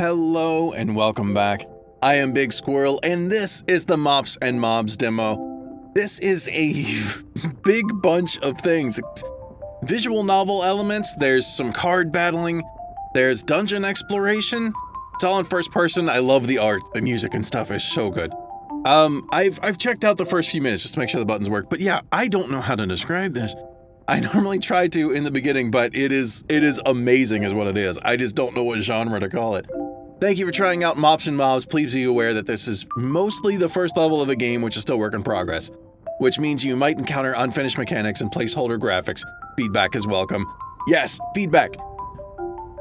Hello and welcome back. I am Big Squirrel and this is the Mops and Mobs demo. This is a big bunch of things. Visual novel elements, there's some card battling, there's dungeon exploration. It's all in first person. I love the art, the music and stuff is so good. I've checked out the first few minutes just to make sure the buttons work, but yeah, I don't know how to describe this. I normally try to in the beginning, but it is amazing is what it is. I just don't know what genre to call it. Thank you for trying out Mops and Mobs. Please be aware that this is mostly the first level of a game, which is still work in progress, which means you might encounter unfinished mechanics and placeholder graphics. Feedback is welcome. Yes, feedback.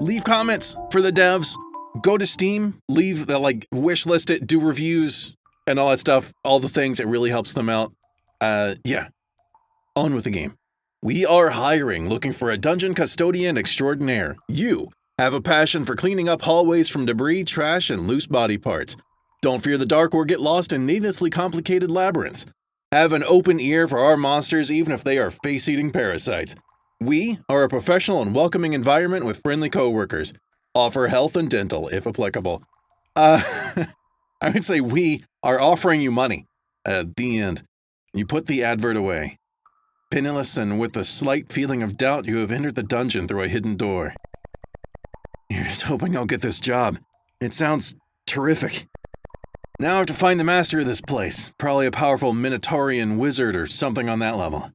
Leave comments for the devs. Go to Steam, leave the wishlist it, do reviews and all that stuff, all the things. It really helps them out. Yeah. On with the game. We are hiring, looking for a dungeon custodian extraordinaire. You have a passion for cleaning up hallways from debris, trash, and loose body parts. Don't fear the dark or get lost in needlessly complicated labyrinths. Have an open ear for our monsters even if they are face-eating parasites. We are a professional and welcoming environment with friendly co-workers. Offer health and dental, if applicable. I would say we are offering you money. At the end, you put the advert away. Penniless and with a slight feeling of doubt, you have entered the dungeon through a hidden door. You're just hoping I'll get this job. It sounds terrific. Now I have to find the master of this place. Probably a powerful Minotaurian wizard or something on that level.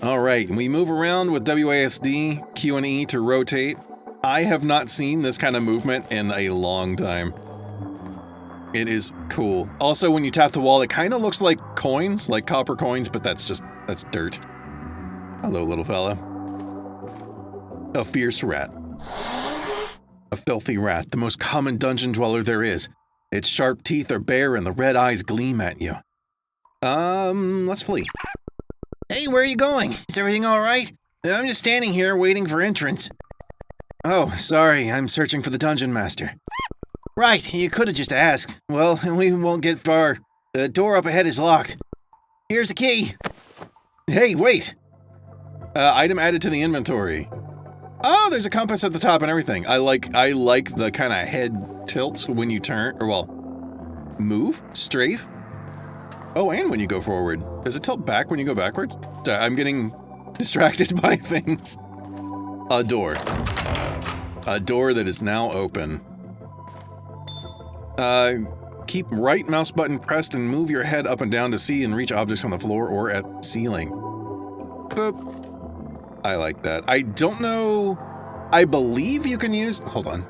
Alright, we move around with WASD, Q and E to rotate. I have not seen this kind of movement in a long time. It is cool. Also, when you tap the wall, it kind of looks like coins, like copper coins, but that's dirt. Hello, little fella. A fierce rat. A filthy rat, the most common dungeon dweller there is. Its sharp teeth are bare and the red eyes gleam at you. Let's flee. Hey, where are you going? Is everything all right? I'm just standing here waiting for entrance. Oh, sorry, I'm searching for the dungeon master. Right, you could have just asked. Well, we won't get far. The door up ahead is locked. Here's the key. Hey, wait! Item added to the inventory. Oh, there's a compass at the top and everything. I like the kind of head tilt when you turn, or well, move, strafe. Oh, and when you go forward. Does it tilt back when you go backwards? I'm getting distracted by things. A door. A door that is now open. Keep right mouse button pressed and move your head up and down to see and reach objects on the floor or at the ceiling. Boop. I like that. I don't know. I believe you can use. Hold on.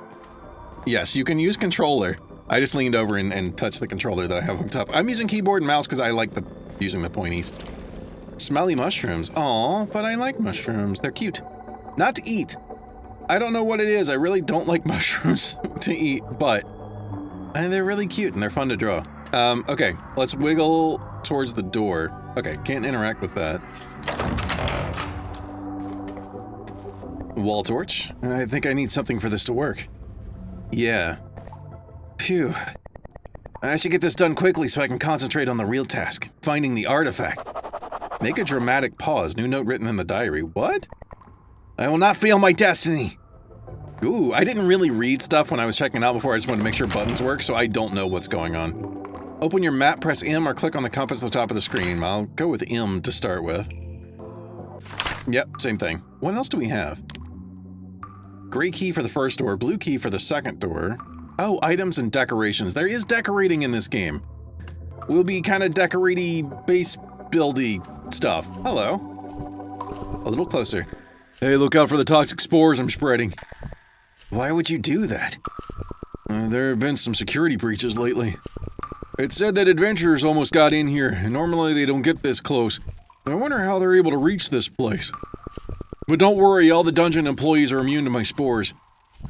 Yes, you can use controller. I just leaned over and touched the controller that I have hooked up. I'm using keyboard and mouse because I like using the pointies. Smelly mushrooms. Aw, but I like mushrooms. They're cute. Not to eat. I don't know what it is. I really don't like mushrooms to eat, but they're really cute and they're fun to draw. Okay, let's wiggle towards the door. Okay, can't interact with that. Wall torch. I think I need something for this to work. Yeah. Phew. I should get this done quickly so I can concentrate on the real task, finding the artifact. Make a dramatic pause. New note written in the diary. What? I will not fail my destiny. Ooh, I didn't really read stuff when I was checking it out before. I just wanted to make sure buttons work, so I don't know what's going on. Open your map, press M, or click on the compass at the top of the screen. I'll go with M to start with. Yep, same thing. What else do we have? Gray key for the first door, blue key for the second door. Oh, items and decorations. There is decorating in this game. We'll be kind of decorate-y, base buildy stuff. Hello. A little closer. Hey, look out for the toxic spores I'm spreading. Why would you do that? There have been some security breaches lately. It said that adventurers almost got in here, and normally they don't get this close. I wonder how they're able to reach this place. But don't worry, all the dungeon employees are immune to my spores.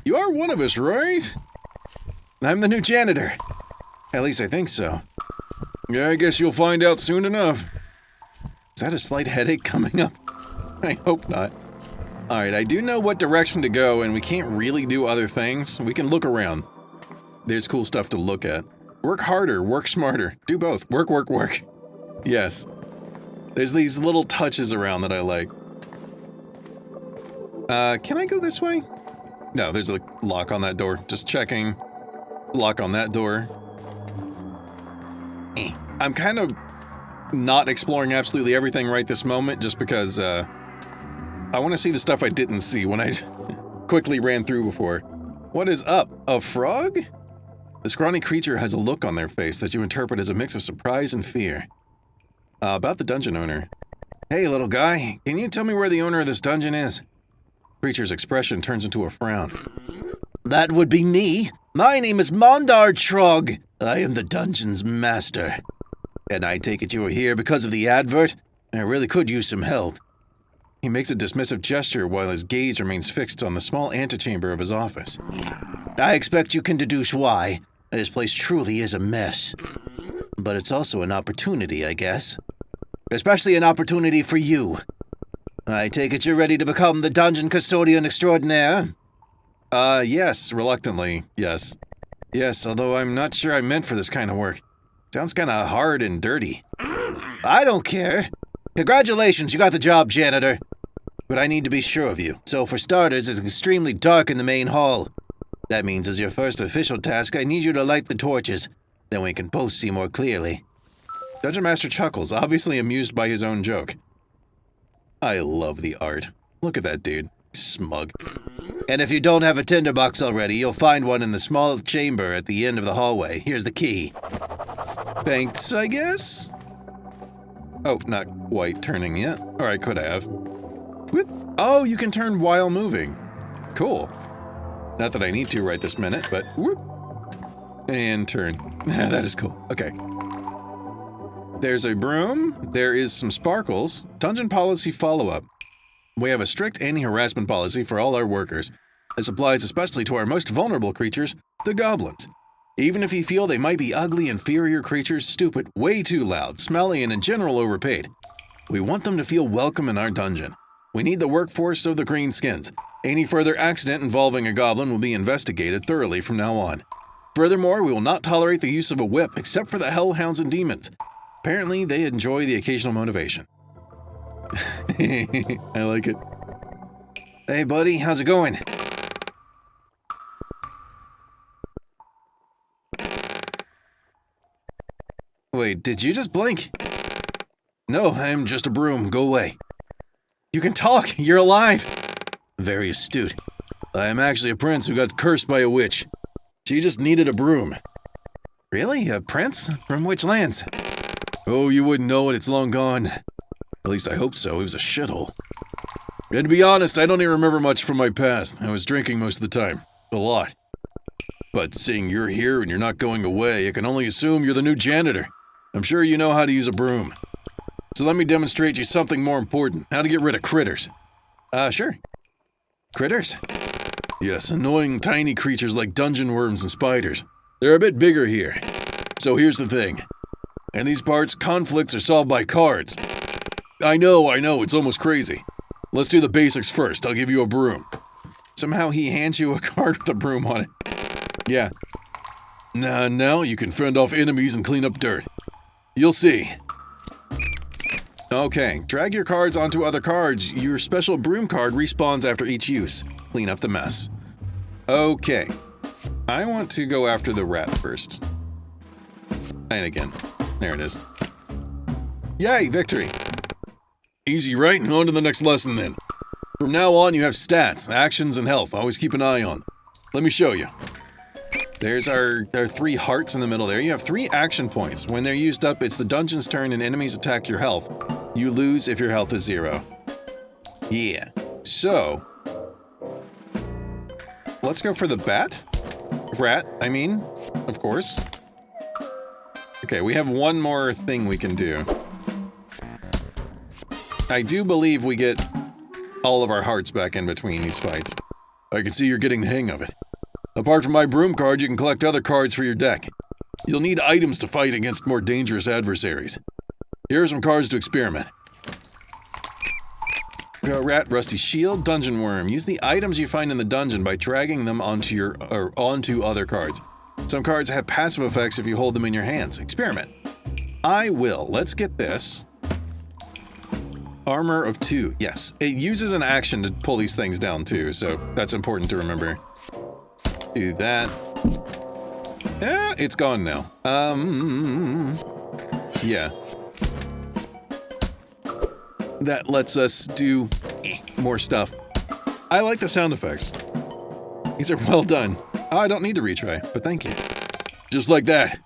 You are one of us, right? I'm the new janitor. At least I think so. Yeah, I guess you'll find out soon enough. Is that a slight headache coming up? I hope not. Alright, I do know what direction to go, and we can't really do other things. We can look around. There's cool stuff to look at. Work harder, work smarter. Do both. Work, work, work. Yes. There's these little touches around that I like. Can I go this way? No, there's a lock on that door. Just checking. Lock on that door. I'm kind of not exploring absolutely everything right this moment just because I want to see the stuff I didn't see when I quickly ran through before. What is up? A frog? The scrawny creature has a look on their face that you interpret as a mix of surprise and fear. About the dungeon owner. Hey, little guy, can you tell me where the owner of this dungeon is? Creature's expression turns into a frown. That would be me. My name is Mondar Trog. I am the dungeon's master. And I take it you are here because of the advert? I really could use some help. He makes a dismissive gesture while his gaze remains fixed on the small antechamber of his office. I expect you can deduce why. This place truly is a mess. But it's also an opportunity, I guess. Especially an opportunity for you. I take it you're ready to become the dungeon custodian extraordinaire? Yes, reluctantly, yes. Yes, although I'm not sure I'm meant for this kind of work. Sounds kinda hard and dirty. I don't care. Congratulations, you got the job, janitor. But I need to be sure of you. So for starters, it's extremely dark in the main hall. That means as your first official task, I need you to light the torches. Then we can both see more clearly. Dungeon Master chuckles, obviously amused by his own joke. I love the art. Look at that dude. Smug. And if you don't have a tinderbox already, you'll find one in the small chamber at the end of the hallway. Here's the key. Thanks, I guess? Oh, not quite turning yet. Or I could have. Whoop. Oh, you can turn while moving. Cool. Not that I need to right this minute, but whoop. And turn. That is cool. Okay. There's a broom. There is some sparkles. Dungeon policy follow-up. We have a strict anti-harassment policy for all our workers. This applies especially to our most vulnerable creatures, the goblins. Even if you feel they might be ugly, inferior creatures, stupid, way too loud, smelly, and in general overpaid, we want them to feel welcome in our dungeon. We need the workforce of the greenskins. Any further accident involving a goblin will be investigated thoroughly from now on. Furthermore, we will not tolerate the use of a whip except for the hellhounds and demons. Apparently, they enjoy the occasional motivation. I like it. Hey, buddy, how's it going? Wait, did you just blink? No, I'm just a broom. Go away. You can talk. You're alive. Very astute. I am actually a prince who got cursed by a witch. She just needed a broom. Really? A prince? From which lands? Oh, you wouldn't know it. It's long gone. At least I hope so. It was a shithole. And to be honest, I don't even remember much from my past. I was drinking most of the time. A lot. But seeing you're here and you're not going away, I can only assume you're the new janitor. I'm sure you know how to use a broom. So let me demonstrate you something more important. How to get rid of critters. Sure. Critters? Yes, annoying tiny creatures like dungeon worms and spiders. They're a bit bigger here. So here's the thing. In these parts, conflicts are solved by cards. I know, it's almost crazy. Let's do the basics first. I'll give you a broom. Somehow he hands you a card with a broom on it. Yeah. Now you can fend off enemies and clean up dirt. You'll see. Okay, drag your cards onto other cards. Your special broom card respawns after each use. Clean up the mess. Okay. I want to go after the rat first. And again. There it is. Yay, victory. Easy, right? On to the next lesson then. From now on, you have stats, actions, and health. Always keep an eye on. Let me show you. There are 3 hearts in the middle there. You have 3 action points. When they're used up, it's the dungeon's turn and enemies attack your health. You lose if your health is 0. Yeah. So, let's go for the rat, I mean, of course. Okay, we have one more thing we can do. I do believe we get all of our hearts back in between these fights. I can see you're getting the hang of it. Apart from my broom card, you can collect other cards for your deck. You'll need items to fight against more dangerous adversaries. Here are some cards to experiment. Rat, rusty shield, dungeon worm. Use the items you find in the dungeon by dragging them onto other cards. Some cards have passive effects if you hold them in your hands. Experiment. I will. Let's get this. Armor of 2. Yes, it uses an action to pull these things down too, so that's important to remember. Do that. It's gone now. Yeah. That lets us do more stuff. I like the sound effects. These are well done. Oh, I don't need to retry, but thank you. Just like that.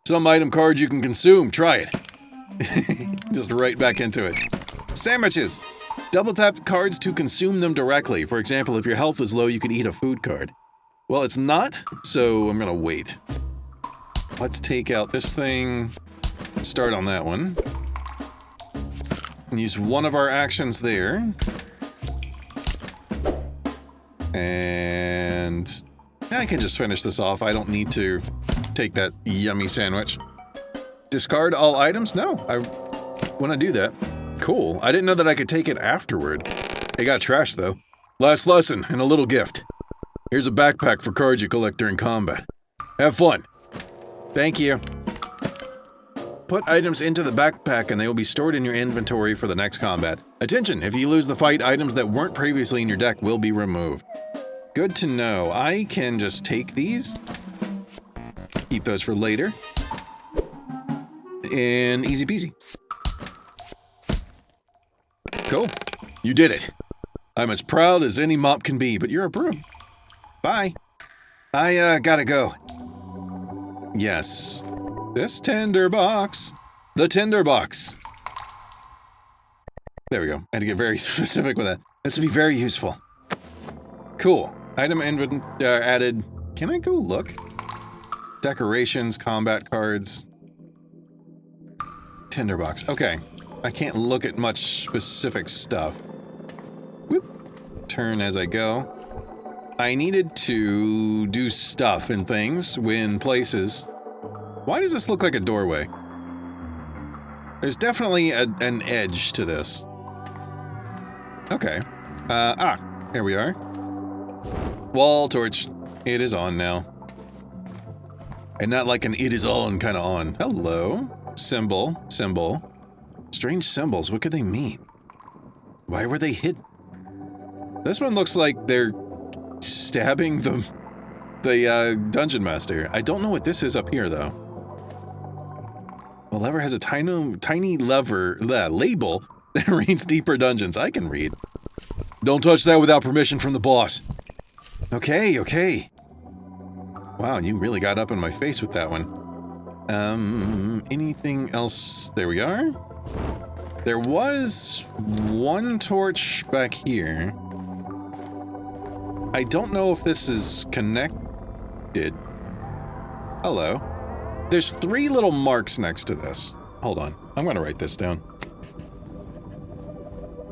Some item cards you can consume. Try it. Just right back into it. Sandwiches. Double tap cards to consume them directly. For example, if your health is low, you could eat a food card. Well, it's not, so I'm gonna wait. Let's take out this thing. Start on that one. And use one of our actions there. And I can just finish this off. I don't need to take that yummy sandwich. Discard all items? No, I want to do that. Cool. I didn't know that I could take it afterward. It got trashed, though. Last lesson and a little gift. Here's a backpack for cards you collect during combat. Have fun. Thank you. Put items into the backpack and they will be stored in your inventory for the next combat. Attention, if you lose the fight, items that weren't previously in your deck will be removed. Good to know. I can just take these. Keep those for later. And easy peasy. Cool. You did it. I'm as proud as any mop can be, but you're a broom. Bye. I gotta go. Yes. This tinderbox. The tinderbox. There we go. I had to get very specific with that. This would be very useful. Cool. Item added. Can I go look? Decorations, combat cards. Tinderbox. Okay. I can't look at much specific stuff. Whoop. Turn as I go. I needed to do stuff and things, win places. Why does this look like a doorway? There's definitely an edge to this. Okay. Here we are. Wall torch. It is on now. And not like an it is on kind of on. Hello. Symbol. Symbol. Strange symbols. What could they mean? Why were they hidden? This one looks like they're stabbing the dungeon master. I don't know what this is up here, though. The lever has a tiny label that reads deeper dungeons. I can read. Don't touch that without permission from the boss. Okay, okay. Wow, you really got up in my face with that one. Anything else? There we are. There was one torch back here. I don't know if this is connected. Hello. There's 3 little marks next to this. Hold on. I'm going to write this down.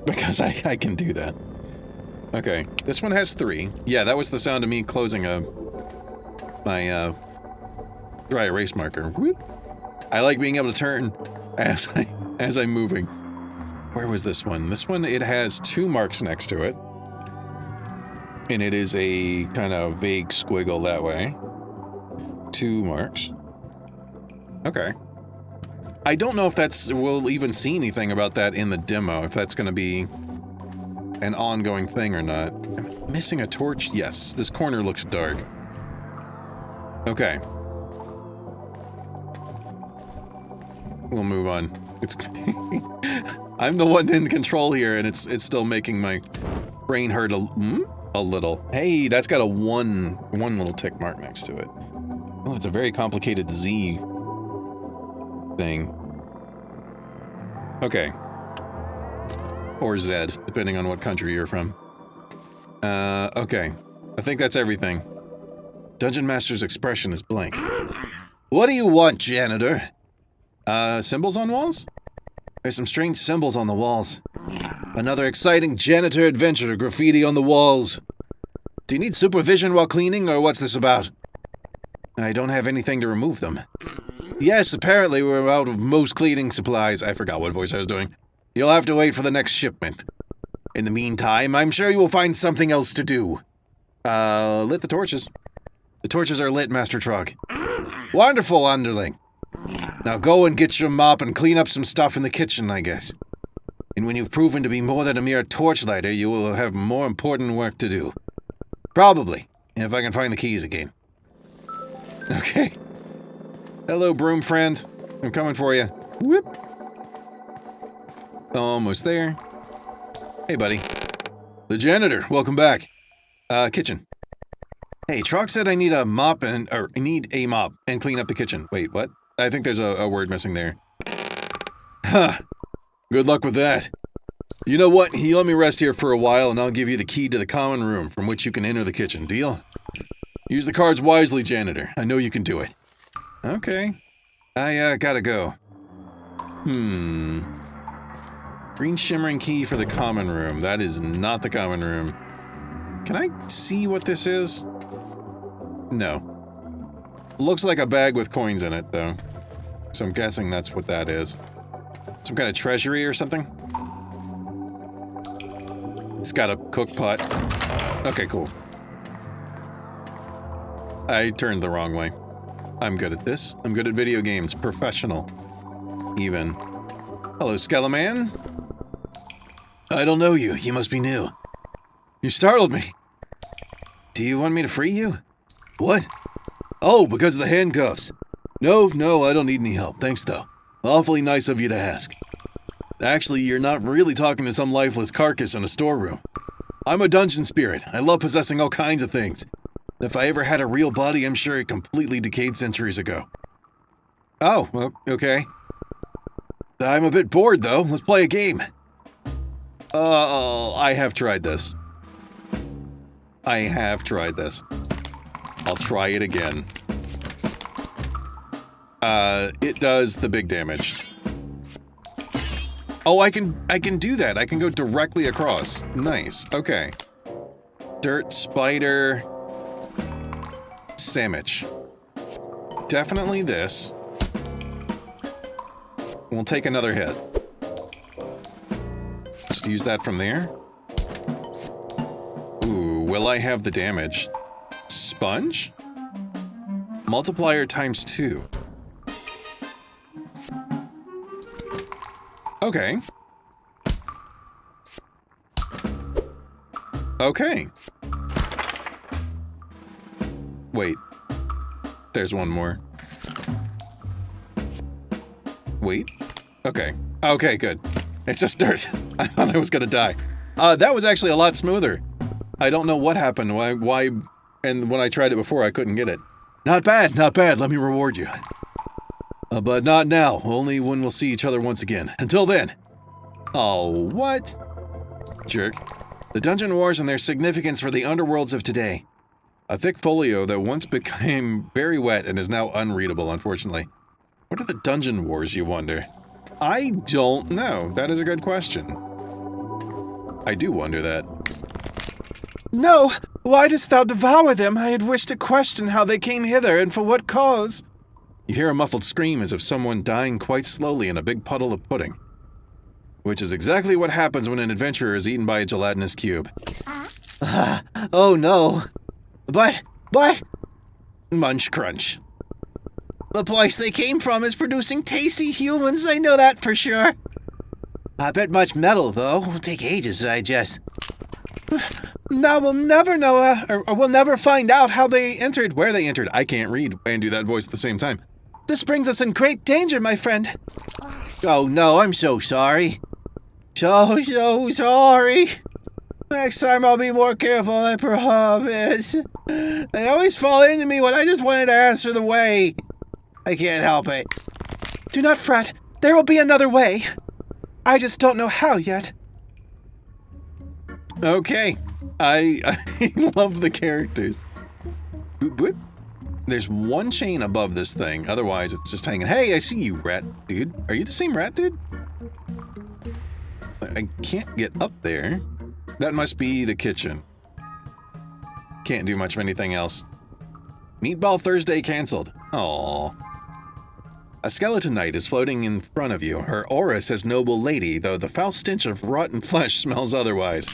Because I can do that. Okay. This one has 3. Yeah, that was the sound of me closing my dry erase marker. Whoop. I like being able to turn as I'm moving. Where was this one? This one, it has 2 marks next to it. And it is a kind of vague squiggle that way. 2 marks. Okay. I don't know if we'll even see anything about that in the demo, if that's going to be an ongoing thing or not. Am I missing a torch? Yes, this corner looks dark. Okay. We'll move on. It's I'm the one in control here, and it's still making my brain hurt a little. Hey, that's got a one little tick mark next to it. Oh, it's a very complicated Z thing. Okay. Or Z, depending on what country you're from. Okay. I think that's everything. Dungeon Master's expression is blank. What do you want, janitor? Symbols on walls? There's some strange symbols on the walls. Another exciting janitor adventure graffiti on the walls. Do you need supervision while cleaning, or what's this about? I don't have anything to remove them. Yes, apparently we're out of most cleaning supplies. I forgot what voice I was doing. You'll have to wait for the next shipment. In the meantime, I'm sure you will find something else to do. Lit the torches. The torches are lit, Master Trog. Wonderful, underling. Now go and get your mop and clean up some stuff in the kitchen, I guess. And when you've proven to be more than a mere torchlighter, you will have more important work to do. Probably, if I can find the keys again. Okay. Hello, broom friend. I'm coming for you. Whoop. Almost there. Hey, buddy. The janitor, welcome back. Kitchen. Hey, Trog said I need a mop and clean up the kitchen. Wait, what? I think there's a word missing there. Huh. Good luck with that. You know what? You let me rest here for a while and I'll give you the key to the common room from which you can enter the kitchen. Deal? Use the cards wisely, janitor. I know you can do it. Okay. I gotta go. Green shimmering key for the common room. That is not the common room. Can I see what this is? No. Looks like a bag with coins in it, though. So I'm guessing that's what that is. Some kind of treasury or something? It's got a cook pot. Okay, cool. I turned the wrong way. I'm good at this. I'm good at video games. Professional. Even. Hello, Skeleman. I don't know you. You must be new. You startled me. Do you want me to free you? What? Oh, because of the handcuffs. No, I don't need any help. Thanks, though. Awfully nice of you to ask. Actually, you're not really talking to some lifeless carcass in a storeroom. I'm a dungeon spirit. I love possessing all kinds of things. If I ever had a real body, I'm sure it completely decayed centuries ago. Oh, well, okay. I'm a bit bored, though. Let's play a game. I have tried this. I'll try it again. It does the big damage. Oh, I can do that. I can go directly across. Nice. Okay. Dirt, spider, sandwich. Definitely this. We'll take another hit. Just use that from there. Ooh, will I have the damage? Sponge? Multiplier times 2. Okay. Okay. Wait. There's one more. Wait. Okay. Okay, good. It's just dirt. I thought I was gonna die. That was actually a lot smoother. I don't know what happened. Why, and when I tried it before, I couldn't get it. Not bad, not bad. Let me reward you. But not now. Only when we'll see each other once again. Until then. Oh, what? Jerk. The Dungeon Wars and their significance for the underworlds of today. A thick folio that once became very wet and is now unreadable, unfortunately. What are the Dungeon Wars, you wonder? I don't know. That is a good question. I do wonder that. No! Why dost thou devour them? I had wished to question how they came hither, and for what cause. You hear a muffled scream as of someone dying quite slowly in a big puddle of pudding. Which is exactly what happens when an adventurer is eaten by a gelatinous cube. Oh no. But, munch crunch. The place they came from is producing tasty humans, I know that for sure. I bet much metal, though. Will take ages to digest. Now we'll never know, or we'll never find out how they entered. Where they entered. I can't read and do that voice at the same time. This brings us in great danger, my friend. Oh no, I'm so sorry. So sorry. Next time I'll be more careful, I promise. They always fall into me when I just wanted to answer the way. I can't help it. Do not fret. There will be another way. I just don't know how yet. Okay. I love the characters. Boop, boop. There's one chain above this thing. Otherwise, it's just hanging. Hey, I see you, rat dude. Are you the same rat dude? I can't get up there. That must be the kitchen. Can't do much of anything else. Meatball Thursday canceled. Aww. A skeleton knight is floating in front of you. Her aura says noble lady, though the foul stench of rotten flesh smells otherwise.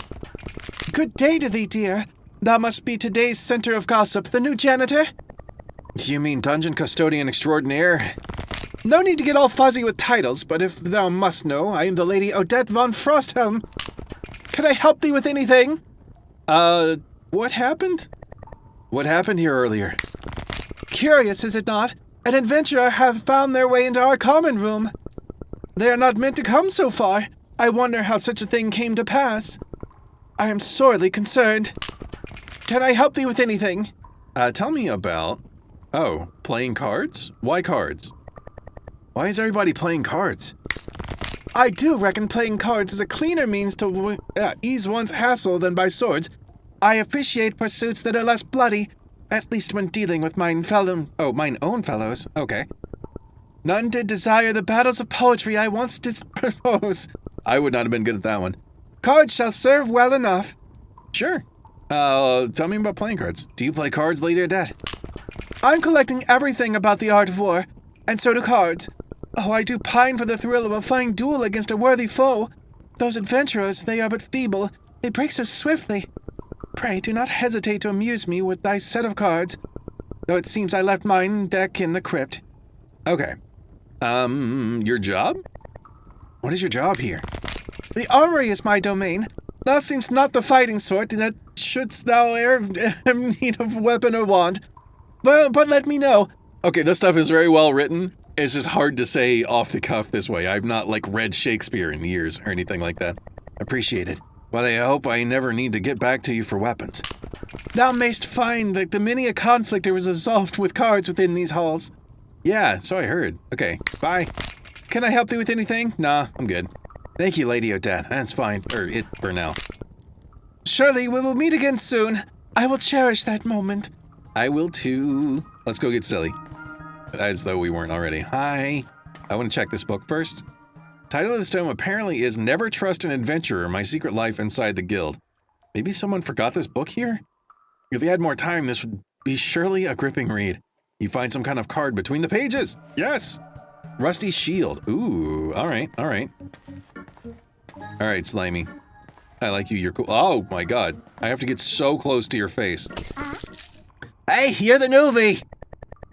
Good day to thee, dear. Thou must be today's center of gossip, the new janitor? You mean dungeon custodian extraordinaire? No need to get all fuzzy with titles, but if thou must know, I am the Lady Odette von Frosthelm. Can I help thee with anything? What happened? What happened here earlier? Curious, is it not? An adventurer hath found their way into our common room. They are not meant to come so far. I wonder how such a thing came to pass. I am sorely concerned. Can I help thee with anything? Tell me about... Oh, playing cards? Why cards? Why is everybody playing cards? I do reckon playing cards is a cleaner means to ease one's hassle than by swords. I appreciate pursuits that are less bloody, at least when dealing with mine own fellows. Okay. None did desire the battles of poetry I once did propose. I would not have been good at that one. Cards shall serve well enough. Sure. Tell me about playing cards. Do you play cards, Lady Odette? I'm collecting everything about the art of war, and so do cards. Oh, I do pine for the thrill of a fine duel against a worthy foe. Those adventurers, they are but feeble. They break so swiftly. Pray, do not hesitate to amuse me with thy set of cards, though it seems I left mine deck in the crypt. Okay. Your job? What is your job here? The armory is my domain. Thou seemst not the fighting sort, that shouldst thou e'er have need of weapon or wand. But let me know. Okay, this stuff is very well written. It's just hard to say off the cuff this way. I've not, read Shakespeare in years or anything like that. Appreciate it. But I hope I never need to get back to you for weapons. Thou mayst find that many a conflict is resolved with cards within these halls. Yeah, so I heard. Okay, bye. Can I help thee with anything? Nah, I'm good. Thank you, Lady Odette. That's fine. It for now. Surely we will meet again soon. I will cherish that moment. I will too. Let's go get silly. As though we weren't already. Hi. I want to check this book first. Title of this tome apparently is Never Trust an Adventurer, My Secret Life Inside the Guild. Maybe someone forgot this book here? If you had more time, this would be surely a gripping read. You find some kind of card between the pages. Yes! Rusty shield. Ooh, alright. Alright, Slimy. I like you, you're cool. Oh my god. I have to get so close to your face. Hey, you're the newbie!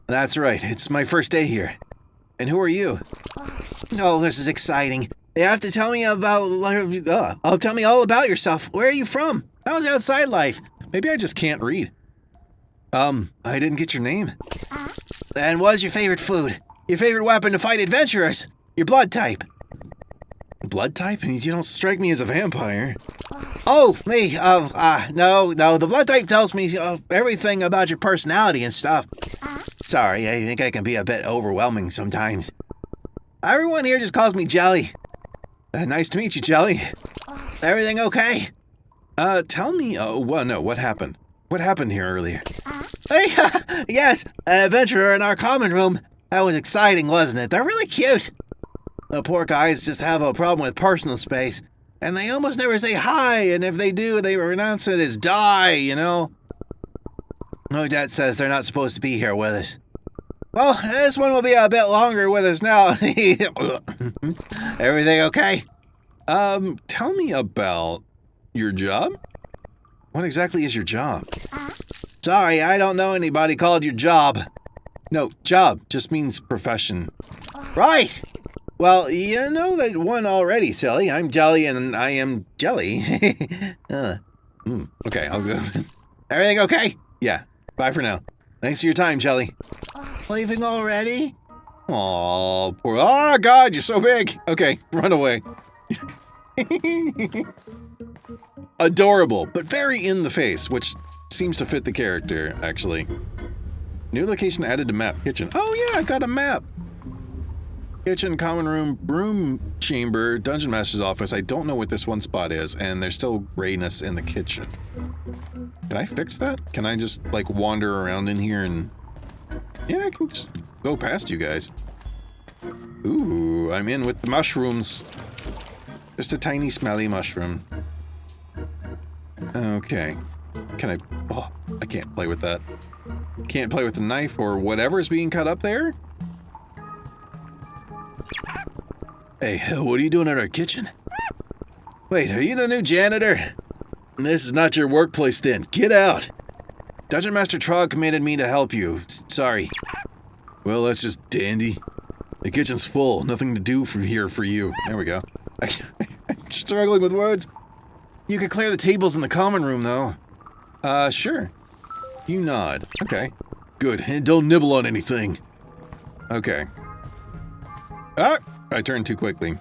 That's right, it's my first day here. And who are you? Oh, this is exciting. You have to tell me tell me all about yourself. Where are you from? How's outside life? Maybe I just can't read. I didn't get your name. And what is your favorite food? Your favorite weapon to fight adventurers? Your blood type? Blood type? You don't strike me as a vampire. Oh, me, no, the blood type tells me everything about your personality and stuff. Sorry, I think I can be a bit overwhelming sometimes. Everyone here just calls me Jelly. Nice to meet you, Jelly. Everything okay? Tell me, what happened? What happened here earlier? Hey, yes, an adventurer in our common room. That was exciting, wasn't it? They're really cute. The poor guys just have a problem with personal space, and they almost never say hi, and if they do, they pronounce it as die, you know? Odette says they're not supposed to be here with us. Well, this one will be a bit longer with us now. Everything okay? Tell me about your job? What exactly is your job? Sorry, I don't know anybody called your job. No, job just means profession. Right! Well, you know that one already, silly. I'm Jelly and I am Jelly. Okay, I'll go. Everything okay? Yeah, bye for now. Thanks for your time, Jelly. Leaving already? Aw, poor... Oh, God, you're so big. Okay, run away. Adorable, but very in the face, which seems to fit the character, actually. New location added to map. Kitchen. Oh, yeah, I got a map. Kitchen, common room, broom chamber, dungeon master's office. I don't know what this one spot is, and there's still grayness in the kitchen. Can I fix that? Can I just, wander around in here and... Yeah, I can just go past you guys. Ooh, I'm in with the mushrooms. Just a tiny smelly mushroom. Okay. Can I... Oh, I can't play with that. Can't play with the knife or whatever's being cut up there? Hey, what are you doing at our kitchen? Wait, are you the new janitor? This is not your workplace then. Get out! Dungeon Master Trog commanded me to help you. Sorry. Well, that's just dandy. The kitchen's full. Nothing to do from here for you. There we go. I'm struggling with words. You could clear the tables in the common room, though. Sure. You nod. Okay. Good, and don't nibble on anything. Okay. Ah! I turned too quickly.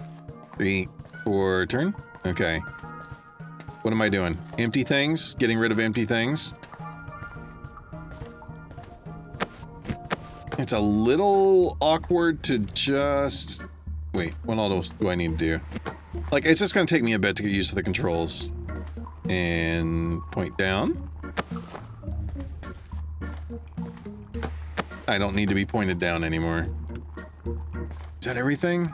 3, 4, turn? Okay. What am I doing? Empty things? Getting rid of empty things? It's a little awkward to just... Wait, what else do I need to do? Like, it's just gonna take me a bit to get used to the controls. And point down. I don't need to be pointed down anymore. Is that everything?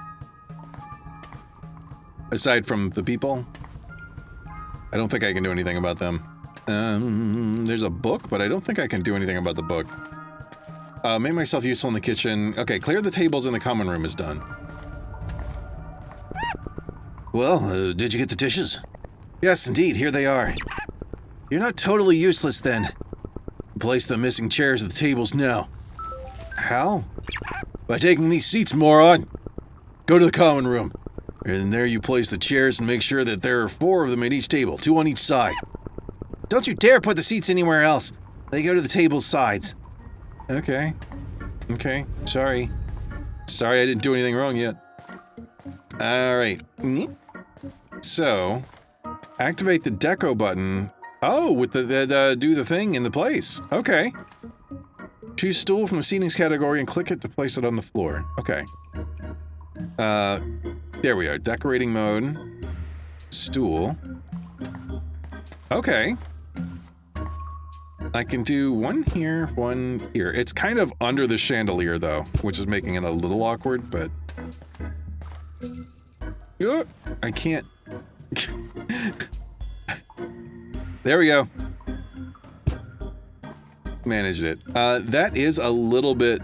Aside from the people? I don't think I can do anything about them. There's a book, but I don't think I can do anything about the book. Make myself useful in the kitchen. Okay, clear the tables in the common room is done. Well, did you get the dishes? Yes, indeed, here they are. You're not totally useless then. Place the missing chairs at the tables now. How? By taking these seats, moron. Go to the common room. And there you place the chairs and make sure that there are 4 of them at each table, 2 on each side. Don't you dare put the seats anywhere else. They go to the table's sides. Okay. Okay, sorry. Sorry I didn't do anything wrong yet. Alright. So, activate the deco button. Oh, with the do the thing in the place. Okay. Choose stool from the seatings category and click it to place it on the floor. Okay. There we are. Decorating mode. Stool. Okay. I can do one here, one here. It's kind of under the chandelier, though, which is making it a little awkward, but... I can't... There we go. Managed it. That is a little bit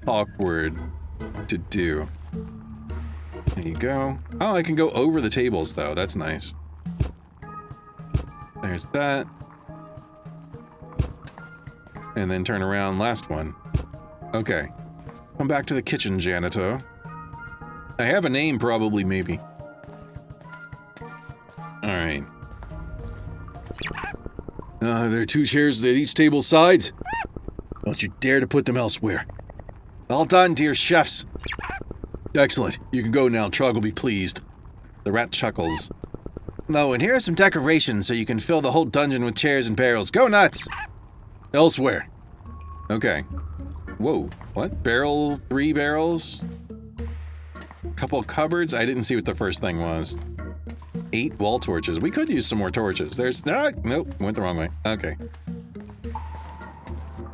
awkward to do. There you go. Oh, I can go over the tables, though. That's nice. There's that. And then turn around, last one. Okay. Come back to the kitchen, janitor. I have a name, probably, maybe. Alright. There are 2 chairs at each table's sides. Don't you dare to put them elsewhere. All done, dear chefs. Excellent. You can go now. Trog will be pleased. The rat chuckles. Oh, and here are some decorations so you can fill the whole dungeon with chairs and barrels. Go nuts! Elsewhere. Okay. Whoa. What? 3 barrels? Couple of cupboards? I didn't see what the first thing was. 8 wall torches. We could use some more torches. There's... nope. Went the wrong way. Okay.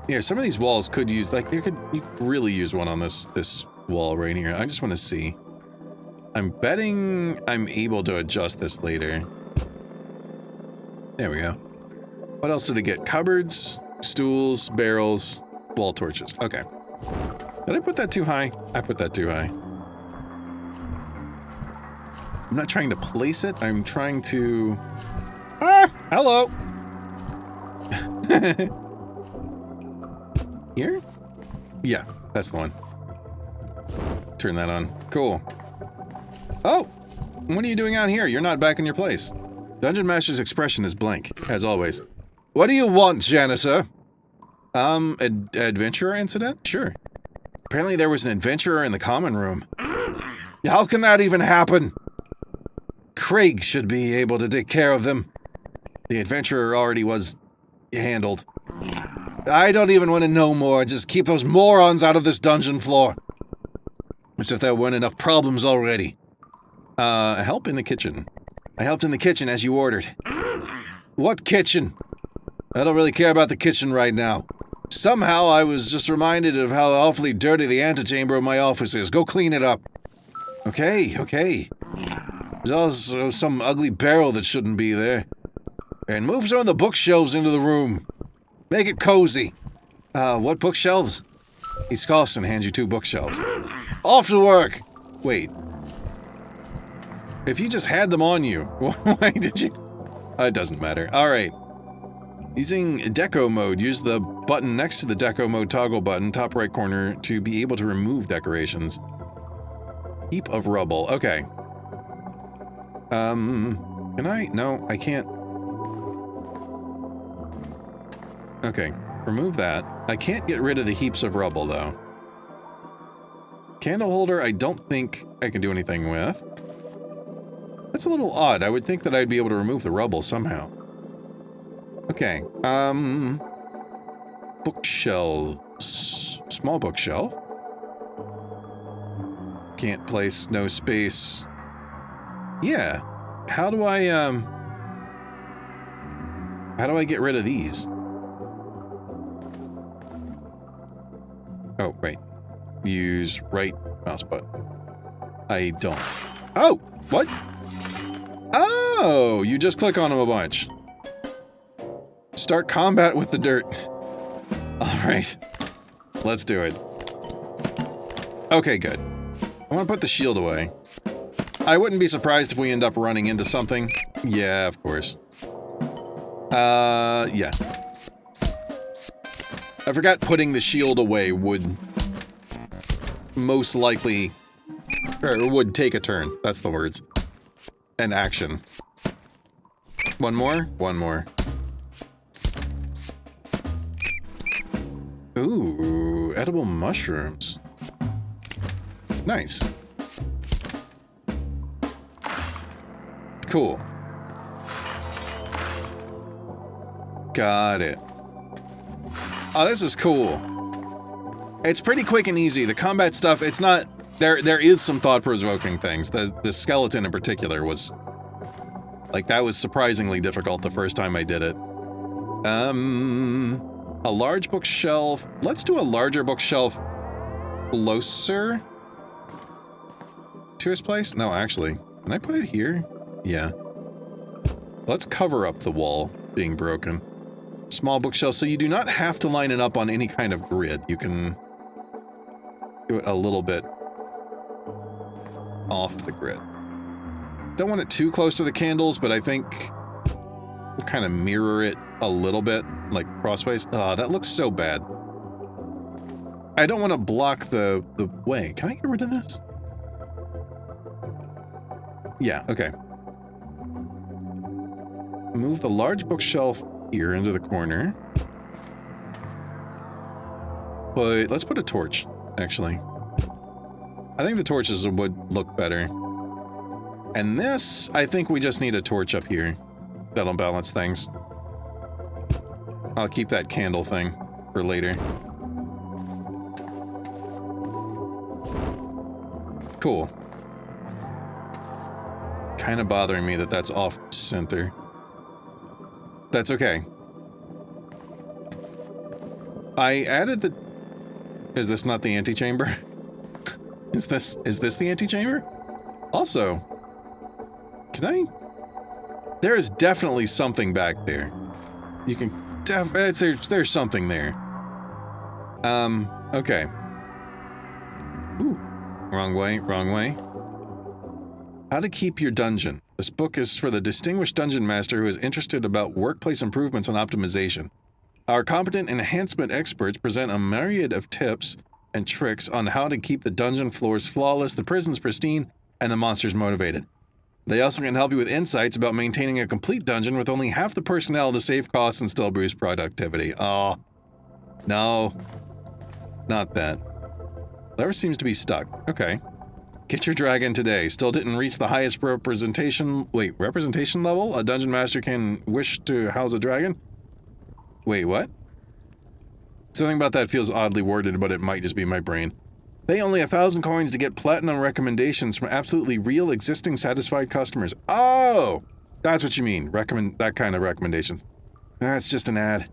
Yeah, some of these walls could use... Like, you could really use one on this wall right here. I just want to see. I'm betting I'm able to adjust this later. There we go. What else did it get? Cupboards, stools, barrels, wall torches. Okay. Did I put that too high? I put that too high. I'm not trying to place it. I'm trying to... Ah! Hello! Here? Yeah, that's the one. Turn that on. Cool. Oh! What are you doing out here? You're not back in your place. Dungeon Master's expression is blank, as always. What do you want, janitor? Adventurer incident? Sure. Apparently there was an adventurer in the common room. How can that even happen? Craig should be able to take care of them. The adventurer already was handled. I don't even want to know more. Just keep those morons out of this dungeon floor. As if there weren't enough problems already. Help in the kitchen. I helped in the kitchen as you ordered. What kitchen? I don't really care about the kitchen right now. Somehow I was just reminded of how awfully dirty the antechamber of my office is. Go clean it up. Okay, okay. There's also some ugly barrel that shouldn't be there. And move some of the bookshelves into the room. Make it cozy. What bookshelves? He scoffs and hands you 2 bookshelves. Off to work! Wait. If you just had them on you, why did you... It doesn't matter. Alright. Using deco mode, use the button next to the deco mode toggle button, top right corner, to be able to remove decorations. Heap of rubble. Okay. Can I? No, I can't. Okay. remove that. I can't get rid of the heaps of rubble, though. Candle holder, I don't think I can do anything with. That's a little odd. I would think that I'd be able to remove the rubble somehow. Okay, bookshelves. Small bookshelf. Can't place, no space. Yeah. How do I get rid of these? Oh, right. Use right mouse button. I don't. Oh! What? Oh! You just click on them a bunch. Start combat with the dirt. Alright. Let's do it. Okay, good. I want to put the shield away. I wouldn't be surprised if we end up running into something. Yeah, of course. Yeah. I forgot putting the shield away would most likely, or would take a turn. That's the words. An action. One more? One more. Ooh, edible mushrooms. Nice. Cool. Got it. Oh, this is cool. It's pretty quick and easy. The combat stuff, it's not... There is some thought-provoking things. The skeleton in particular was... Like, that was surprisingly difficult the first time I did it. A large bookshelf. Let's do a larger bookshelf closer to his place? No, actually. Can I put it here? Yeah. Let's cover up the wall being broken. Small bookshelf, so you do not have to line it up on any kind of grid. You can do it a little bit off the grid. Don't want it too close to the candles, but I think we'll kind of mirror it a little bit, like crossways. Oh, that looks so bad. I don't want to block the way. Can I get rid of this? Yeah, okay. Move the large bookshelf here into the corner. But let's put a torch, actually. I think the torches would look better. And this, I think we just need a torch up here. That'll balance things. I'll keep that candle thing for later. Cool. Kind of bothering me that that's off center. That's okay. I added the... Is this not the antechamber? Is this the antechamber? Also, can I... There is definitely something back there. You can... There's something there. Okay. Ooh. Wrong way, wrong way. How to keep your dungeon. This book is for the distinguished dungeon master who is interested about workplace improvements and optimization. Our competent enhancement experts present a myriad of tips and tricks on how to keep the dungeon floors flawless, the prisons pristine, and the monsters motivated. They also can help you with insights about maintaining a complete dungeon with only half the personnel to save costs and still boost productivity. Oh, no, not that. Lever seems to be stuck. Okay. Get your dragon today. Still didn't reach the highest representation level a dungeon master can wish to house a dragon? Wait, what? Something about that feels oddly worded, but it might just be my brain. Pay only 1,000 coins to get platinum recommendations from absolutely real, existing, satisfied customers. Oh! That's what you mean. That kind of recommendations. That's just an ad.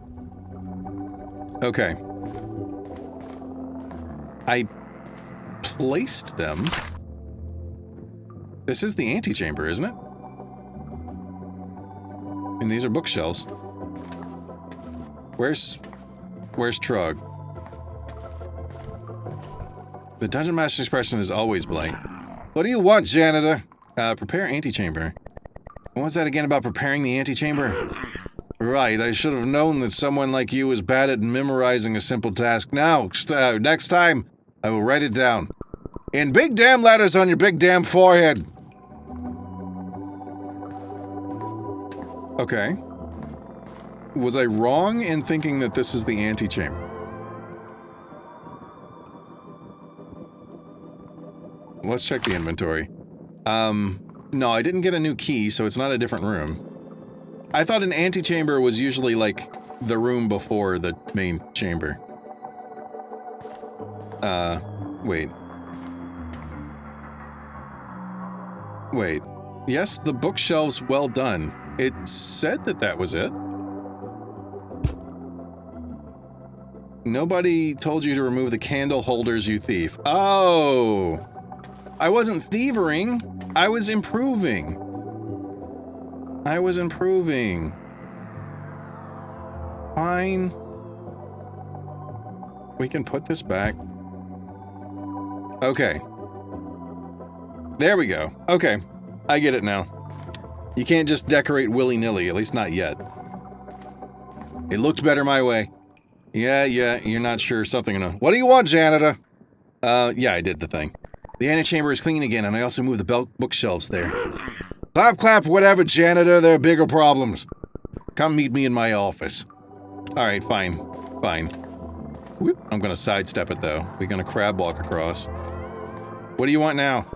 Okay. I placed them. This is the antechamber, isn't it? And these are bookshelves. Where's Trug? The dungeon master's expression is always blank. What do you want, janitor? Prepare antechamber. What's that again about preparing the antechamber? Right, I should have known that someone like you was bad at memorizing a simple task. Now, next time, I will write it down. In big damn letters on your big damn forehead. Okay. Was I wrong in thinking that this is the antechamber? Let's check the inventory. No, I didn't get a new key, so it's not a different room. I thought an antechamber was usually, like, the room before the main chamber. Wait. Wait. Yes, the bookshelves, well done. It said that that was it. Nobody told you to remove the candle holders, you thief. Oh! I wasn't thievering. I was improving. I was improving. Fine. We can put this back. Okay. There we go. Okay. I get it now. You can't just decorate willy-nilly, at least not yet. It looked better my way. Yeah, you're not sure something enough. What do you want, janitor? Yeah, I did the thing. The antechamber is clean again, and I also moved the bookshelves there. Clap, clap, whatever, janitor. There are bigger problems. Come meet me in my office. Alright, fine. Fine. Whoop. I'm gonna sidestep it, though. We're gonna crab walk across. What do you want now?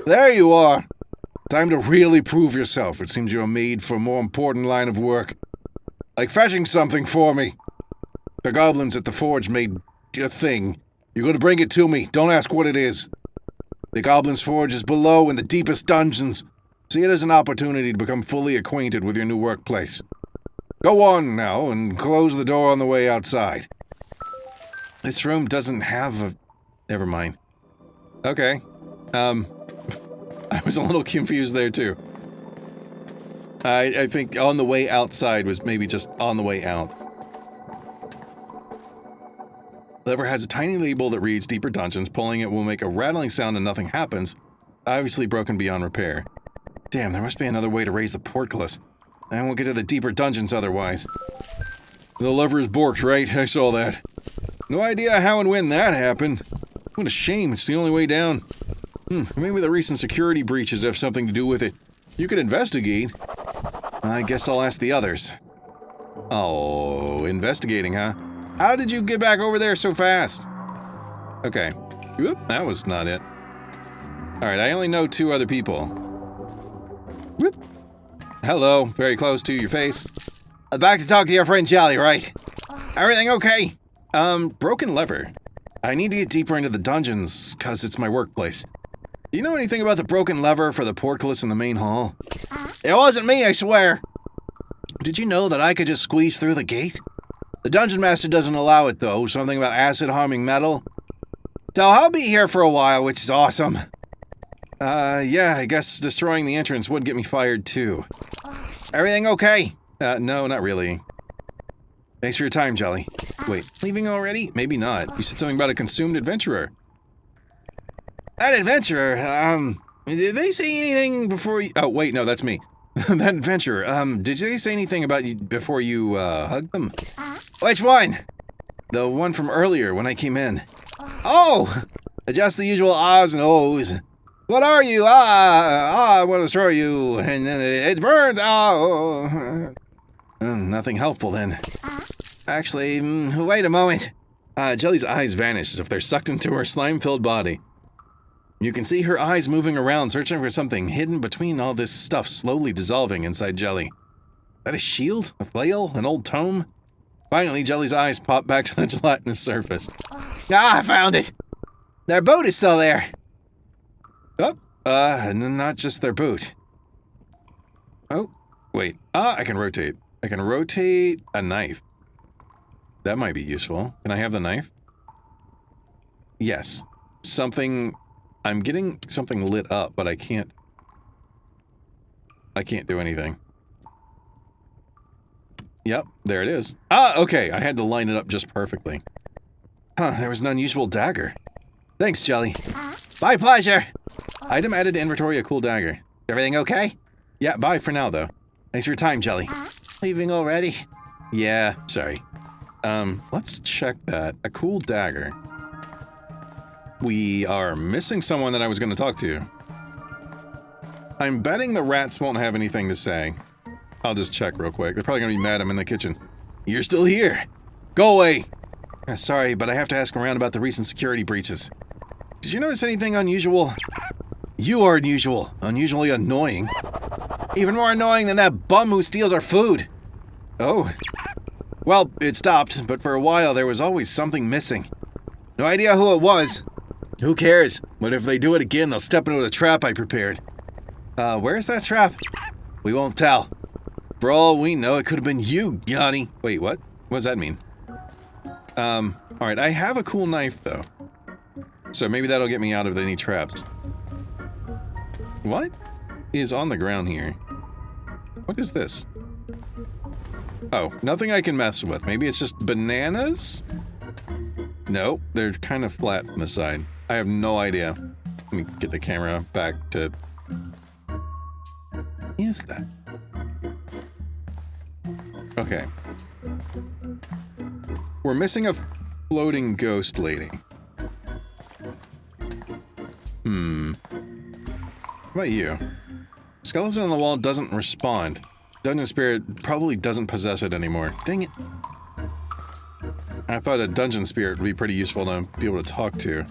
There you are! Time to really prove yourself. It seems you are made for a more important line of work. Like fetching something for me. The goblins at the forge made a thing. You're gonna bring it to me. Don't ask what it is. The Goblin's Forge is below in the deepest dungeons. See it as an opportunity to become fully acquainted with your new workplace. Go on now and close the door on the way outside. This room doesn't have a... Never mind. Okay. I was a little confused there too. I think on the way outside was maybe just on the way out. Lever has a tiny label that reads Deeper Dungeons. Pulling it will make a rattling sound and nothing happens. Obviously broken beyond repair. Damn, there must be another way to raise the portcullis. I won't get to the deeper dungeons otherwise. The lever is borked, right? I saw that. No idea how and when that happened. What a shame, it's the only way down. Maybe the recent security breaches have something to do with it. You could investigate. I guess I'll ask the others. Oh, investigating, huh? How did you get back over there so fast? Okay. Oop, that was not it. Alright, I only know 2 other people. Whoop. Hello, very close to your face. I'm back to talk to your friend Jolly, right? Everything okay? Broken lever. I need to get deeper into the dungeons, cause it's my workplace. Do you know anything about the broken lever for the portcullis in the main hall? It wasn't me, I swear. Did you know that I could just squeeze through the gate? The Dungeon Master doesn't allow it, though. Something about acid-harming metal. So I'll be here for a while, which is awesome. Yeah, I guess destroying the entrance would get me fired, too. Everything okay? No, not really. Thanks for your time, Jolly. Wait, leaving already? Maybe not. You said something about a consumed adventurer. That adventurer, did they say anything before you... Oh, wait, no, that's me. That adventurer, did they say anything about you before you, hugged them? Which one? The one from earlier, when I came in. Oh! Just the usual ahs and ohs. What are you? I want to destroy you. And then it burns. Oh. Nothing helpful, then. Actually, wait a moment. Jelly's eyes vanish as if they're sucked into her slime-filled body. You can see her eyes moving around, searching for something hidden between all this stuff slowly dissolving inside Jelly. Is that a shield? A flail? An old tome? Finally, Jelly's eyes pop back to the gelatinous surface. Ah, I found it! Their boot is still there! Oh, not just their boot. Oh, wait. I can rotate. I can rotate a knife. That might be useful. Can I have the knife? Yes. Something... I'm getting something lit up, but I can't do anything. Yep, there it is. Okay, I had to line it up just perfectly. Huh, there was an unusual dagger. Thanks, Jelly. My pleasure! Item added to inventory, a cool dagger. Everything okay? Yeah, bye for now, though. Thanks for your time, Jelly. Leaving already? Yeah, sorry. Let's check that. A cool dagger. We are missing someone that I was going to talk to. I'm betting the rats won't have anything to say. I'll just check real quick. They're probably gonna be mad I'm in the kitchen. You're still here. Go away. Sorry, but I have to ask around about the recent security breaches. Did you notice anything unusual? You are unusual. Unusually annoying. Even more annoying than that bum who steals our food. Oh. Well, it stopped, but for a while there was always something missing. No idea who it was. Who cares? But if they do it again, they'll step into the trap I prepared. Where's that trap? We won't tell. For all we know, it could have been you, Yanni. Wait, what? What does that mean? Alright, I have a cool knife, though. So maybe that'll get me out of any traps. What is on the ground here? What is this? Oh, nothing I can mess with. Maybe it's just bananas? Nope, they're kind of flat from the side. I have no idea. Let me get the camera back to... What is that? Okay. We're missing a floating ghost lady. What about you? Skeleton on the wall doesn't respond. Dungeon spirit probably doesn't possess it anymore. Dang it. I thought a dungeon spirit would be pretty useful to be able to talk to.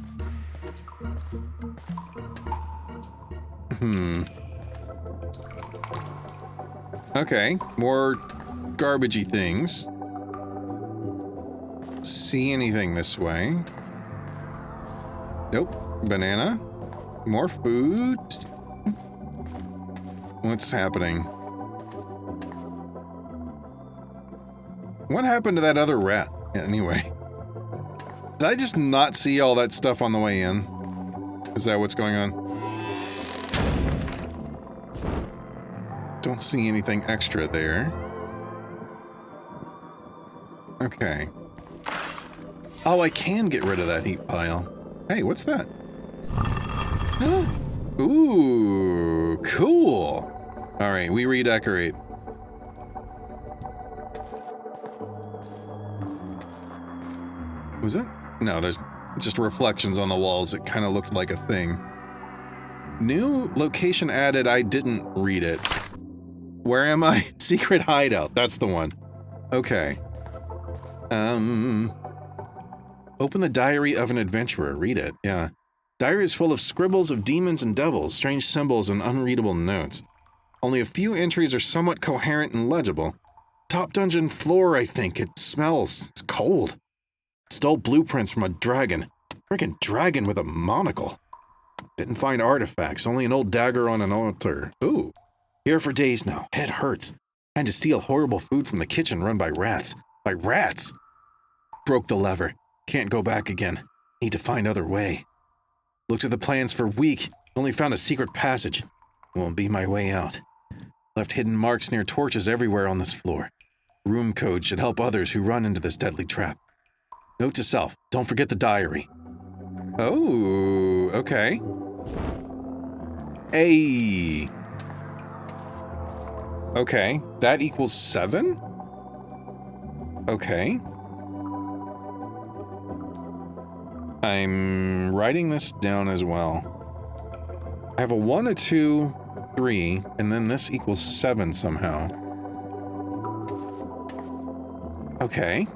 Okay, more garbagey things. See anything this way? Nope. Banana. More food. What's happening? What happened to that other rat? Anyway. Did I just not see all that stuff on the way in? Is that what's going on? Don't see anything extra there. Okay. Oh, I can get rid of that heat pile. Hey, what's that? Ooh, cool. All right, we redecorate. Was it? No, there's just reflections on the walls. It kind of looked like a thing. New location added. I didn't read it. Where am I? Secret hideout. That's the one. Okay. Open the diary of an adventurer. Read it. Yeah. Diary is full of scribbles of demons and devils, strange symbols, and unreadable notes. Only a few entries are somewhat coherent and legible. Top dungeon floor, I think. It smells. It's cold. Stole blueprints from a dragon. Frickin' dragon with a monocle. Didn't find artifacts, only an old dagger on an altar. Ooh. Here for days now. Head hurts. Had to steal horrible food from the kitchen run by rats. By rats! Broke the lever. Can't go back again. Need to find other way. Looked at the plans for a week. Only found a secret passage. Won't be my way out. Left hidden marks near torches everywhere on this floor. Room code should help others who run into this deadly trap. Note to self, don't forget the diary. Oh, okay. Hey. Okay, that equals 7? Okay. I'm writing this down as well. I have a 1, a 2, 3, and then this equals 7 somehow. Okay.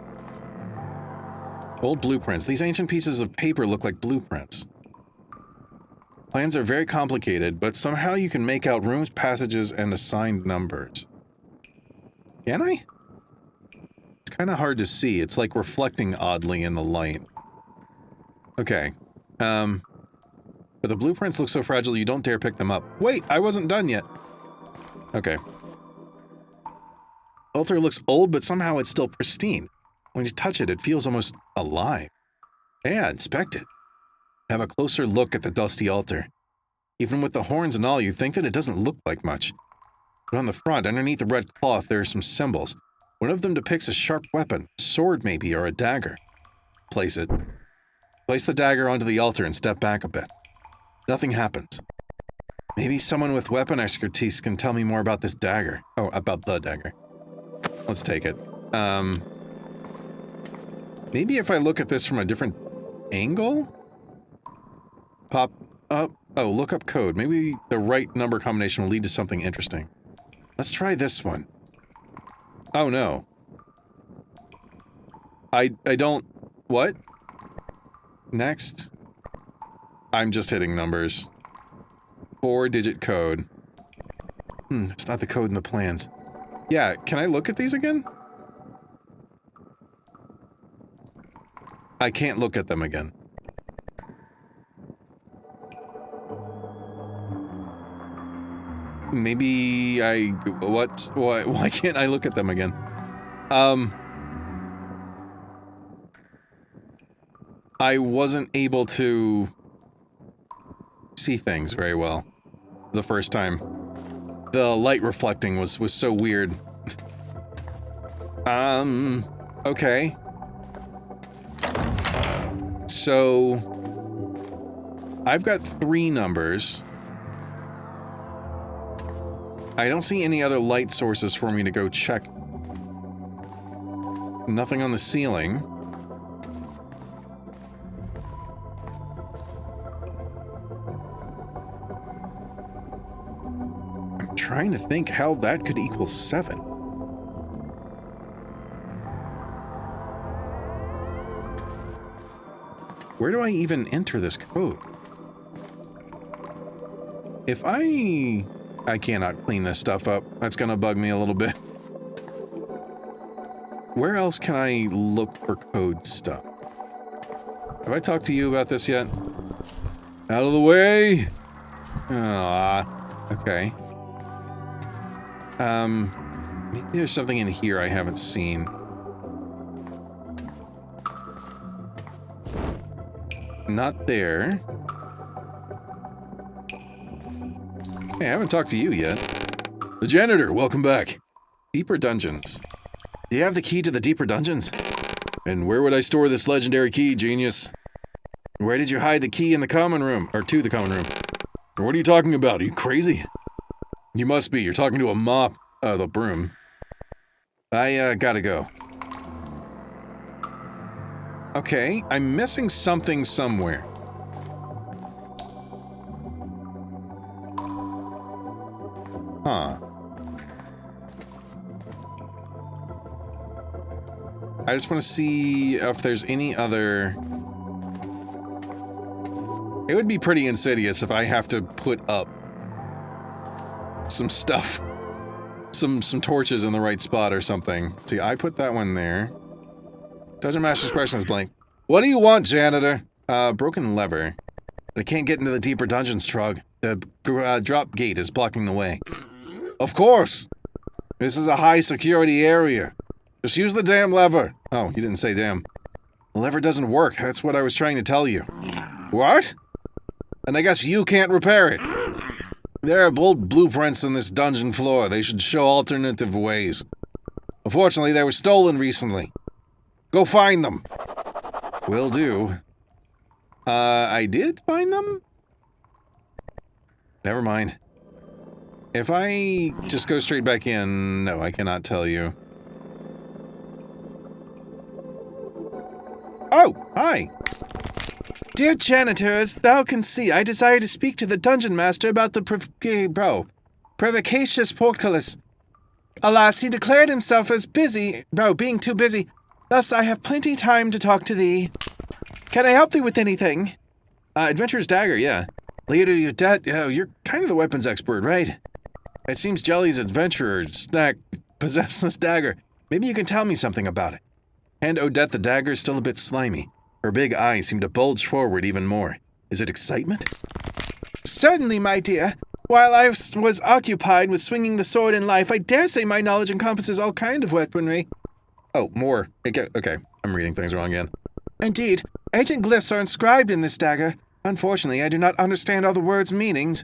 Old blueprints. These ancient pieces of paper look like blueprints. Plans are very complicated, but somehow you can make out rooms, passages, and assigned numbers. Can I? It's kind of hard to see. It's like reflecting oddly in the light. Okay. But the blueprints look so fragile you don't dare pick them up. Wait, I wasn't done yet. Okay. Altar looks old, but somehow it's still pristine. When you touch it, it feels almost alive. Yeah, inspect it. Have a closer look at the dusty altar. Even with the horns and all, you think that it doesn't look like much. But on the front, underneath the red cloth, there are some symbols. One of them depicts a sharp weapon, a sword maybe, or a dagger. Place it. Place the dagger onto the altar and step back a bit. Nothing happens. Maybe someone with weapon expertise can tell me more about this dagger. Oh, about the dagger. Let's take it. Maybe if I look at this from a different angle? Pop up. Oh, look up code. Maybe the right number combination will lead to something interesting. Let's try this one. Oh no. I don't... What? Next. I'm just hitting numbers. 4-digit code. It's not the code in the plans. Yeah, can I look at these again? I can't look at them again. Maybe I... What? Why can't I look at them again? I wasn't able to see things very well the first time. The light reflecting was so weird. Okay. So I've got 3 numbers. I don't see any other light sources for me to go check. Nothing on the ceiling. I'm trying to think how that could equal 7. Where do I even enter this code? If I cannot clean this stuff up. That's gonna bug me a little bit. Where else can I look for code stuff? Have I talked to you about this yet? Out of the way! Okay. Maybe there's something in here I haven't seen. Not there. Hey, I haven't talked to you yet. The janitor, welcome back. Deeper dungeons. Do you have the key to the deeper dungeons? And where would I store this legendary key, genius? Where did you hide the key in the common room? Or to the common room? Or what are you talking about? Are you crazy? You must be. You're talking to a mop. The broom. I, gotta go. Okay, I'm missing something somewhere. Huh. I just want to see if there's any other... It would be pretty insidious if I have to put up some stuff. Some torches in the right spot or something. See, I put that one there. Dungeon Master's question is blank. What do you want, janitor? Broken lever. I can't get into the deeper dungeons, Trug. The drop gate is blocking the way. Of course! This is a high security area. Just use the damn lever. Oh, you didn't say damn. The lever doesn't work. That's what I was trying to tell you. What? And I guess you can't repair it. There are old blueprints on this dungeon floor. They should show alternative ways. Unfortunately, they were stolen recently. Go find them. Will do. I did find them? Never mind. If I just go straight back in... No, I cannot tell you. Oh, hi! Dear janitor, as thou can see, I desire to speak to the dungeon master about the provocacious portcullis. Alas, he declared himself as busy, being too busy. Thus, I have plenty time to talk to thee. Can I help thee with anything? Adventurer's dagger, yeah. Leader, you're kind of the weapons expert, right? It seems Jelly's adventurer snack possessed this dagger. Maybe you can tell me something about it. Hand Odette the dagger, still a bit slimy. Her big eyes seem to bulge forward even more. Is it excitement? Certainly, my dear. While I was occupied with swinging the sword in life, I dare say my knowledge encompasses all kind of weaponry. Oh, more. Okay, I'm reading things wrong again. Indeed. Ancient glyphs are inscribed in this dagger. Unfortunately, I do not understand all the words' meanings.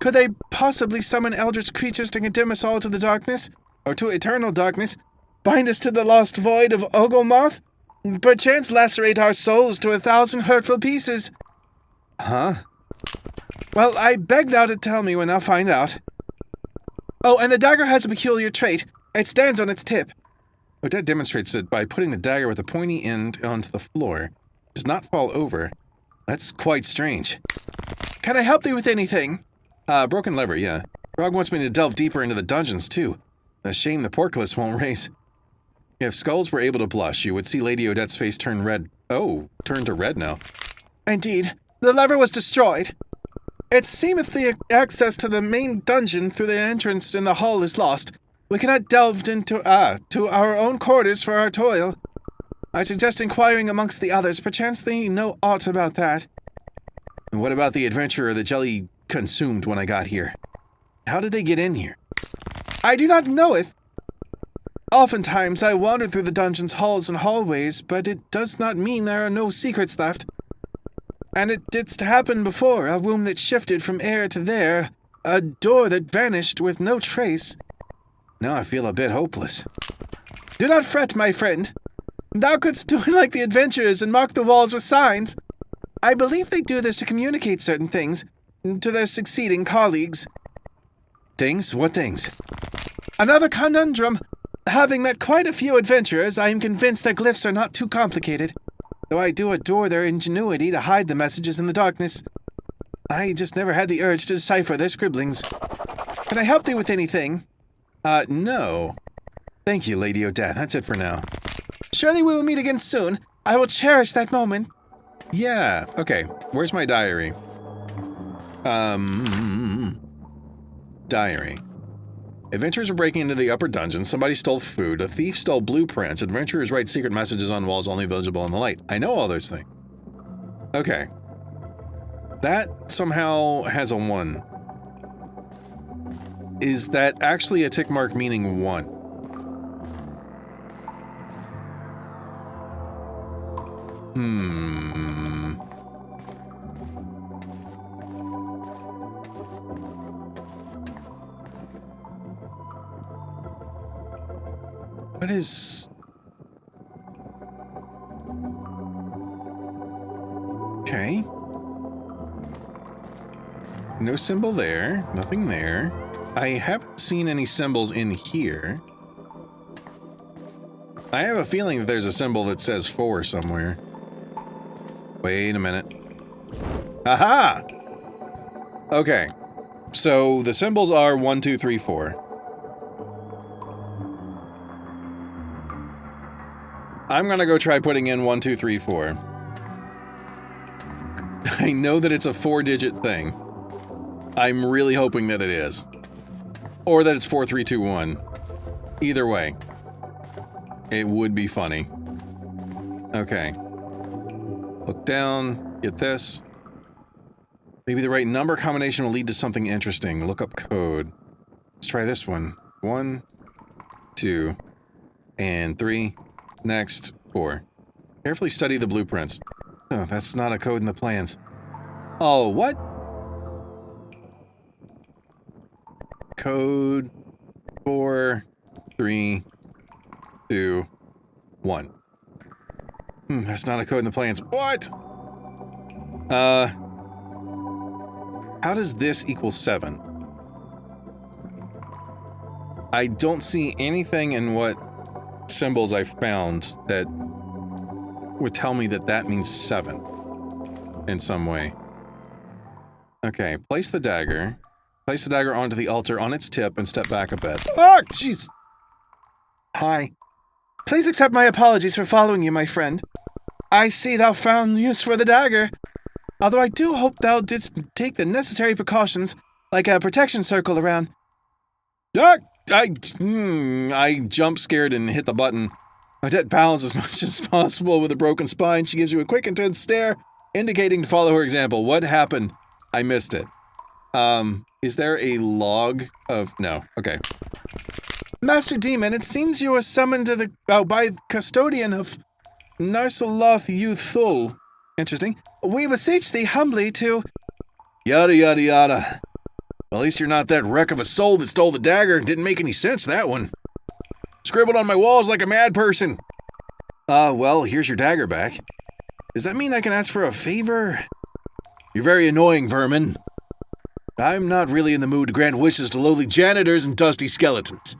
Could they possibly summon eldritch creatures to condemn us all to the darkness? Or to eternal darkness? Bind us to the lost void of Oglemoth? Perchance lacerate our souls to 1,000 hurtful pieces? Huh? Well, I beg thou to tell me when thou find out. Oh, and the dagger has a peculiar trait. It stands on its tip. Odette demonstrates it by putting the dagger with the pointy end onto the floor. It does not fall over. That's quite strange. Can I help thee with anything? Broken lever, yeah. Frog wants me to delve deeper into the dungeons, too. A shame the portcullis won't raise. If skulls were able to blush, you would see Lady Odette's face turn red. Oh, turn to red now. Indeed, the lever was destroyed. It seemeth the access to the main dungeon through the entrance in the hall is lost. We cannot delve into to our own quarters for our toil. I suggest inquiring amongst the others. Perchance they know aught about that. And what about the adventurer the jelly consumed when I got here? How did they get in here? I do not knoweth. Oftentimes I wander through the dungeon's halls and hallways, but it does not mean there are no secrets left. And it didst happen before, a room that shifted from air to there, a door that vanished with no trace. Now I feel a bit hopeless. Do not fret, my friend. Thou couldst do like the adventurers and mark the walls with signs. I believe they do this to communicate certain things to their succeeding colleagues. Things? What things? Another conundrum. Having met quite a few adventurers, I am convinced their glyphs are not too complicated. Though I do adore their ingenuity to hide the messages in the darkness. I just never had the urge to decipher their scribblings. Can I help thee with anything? No. Thank you, Lady Odette. That's it for now. Surely we will meet again soon. I will cherish that moment. Yeah. Okay. Where's my diary? Diary. Adventurers are breaking into the upper dungeon. Somebody stole food. A thief stole blueprints. Adventurers write secret messages on walls only visible in the light. I know all those things. Okay. That somehow has a 1. Is that actually a tick mark meaning 1? What is... Okay. No symbol there. Nothing there. I haven't seen any symbols in here. I have a feeling that there's a symbol that says 4 somewhere. Wait a minute. Aha! Okay. So the symbols are 1, 2, 3, 4. I'm gonna go try putting in 1, 2, 3, 4. I know that it's a 4-digit thing. I'm really hoping that it is. Or that it's 4, 3, 2, 1. Either way. It would be funny. Okay. Look down. Get this. Maybe the right number combination will lead to something interesting. Look up code. Let's try this one. 1, 2, and 3. Next, 4. Carefully study the blueprints. Oh, that's not a code in the plans. Oh, what? Code 4, 3, 2, 1. That's not a code in the plans. What? How does this equal 7? I don't see anything in what symbols I found that would tell me that that means 7 in some way. Okay, place the dagger. Place the dagger onto the altar on its tip and step back a bit. Oh, jeez. Hi. Please accept my apologies for following you, my friend. I see thou found use for the dagger. Although I do hope thou didst take the necessary precautions, like a protection circle around. I jump scared and hit the button. Odette bows as much as possible with a broken spine. She gives you a quick, intense stare, indicating to follow her example. What happened? I missed it. Is there a log of... No. Okay. Master Demon, it seems you were summoned to the... by custodian of Narsaloth Thul. Interesting. We beseech thee humbly to... Yada, yada, yada. Well, at least you're not that wreck of a soul that stole the dagger. Didn't make any sense, that one. Scribbled on my walls like a mad person. Well, here's your dagger back. Does that mean I can ask for a favor? You're very annoying, vermin. I'm not really in the mood to grant wishes to lowly janitors and dusty skeletons.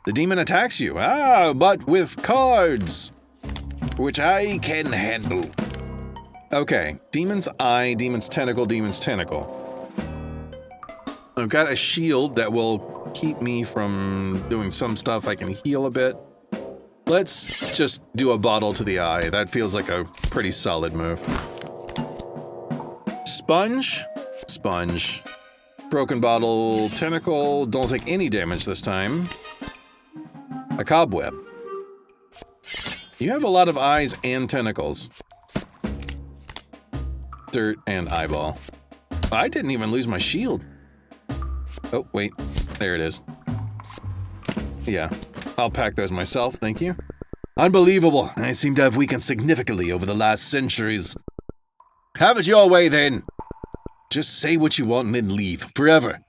The demon attacks you. But with cards. Which I can handle. Okay, demon's eye, demon's tentacle, demon's tentacle. I've got a shield that will keep me from doing some stuff. I can heal a bit. Let's just do a bottle to the eye. That feels like a pretty solid move. Sponge. Sponge. Broken bottle, tentacle. Don't take any damage this time. A cobweb. You have a lot of eyes and tentacles. Dirt and eyeball. I didn't even lose my shield. Oh, wait. There it is. Yeah. I'll pack those myself, thank you. Unbelievable. I seem to have weakened significantly over the last centuries. Have it your way, then. Just say what you want and then leave. Forever.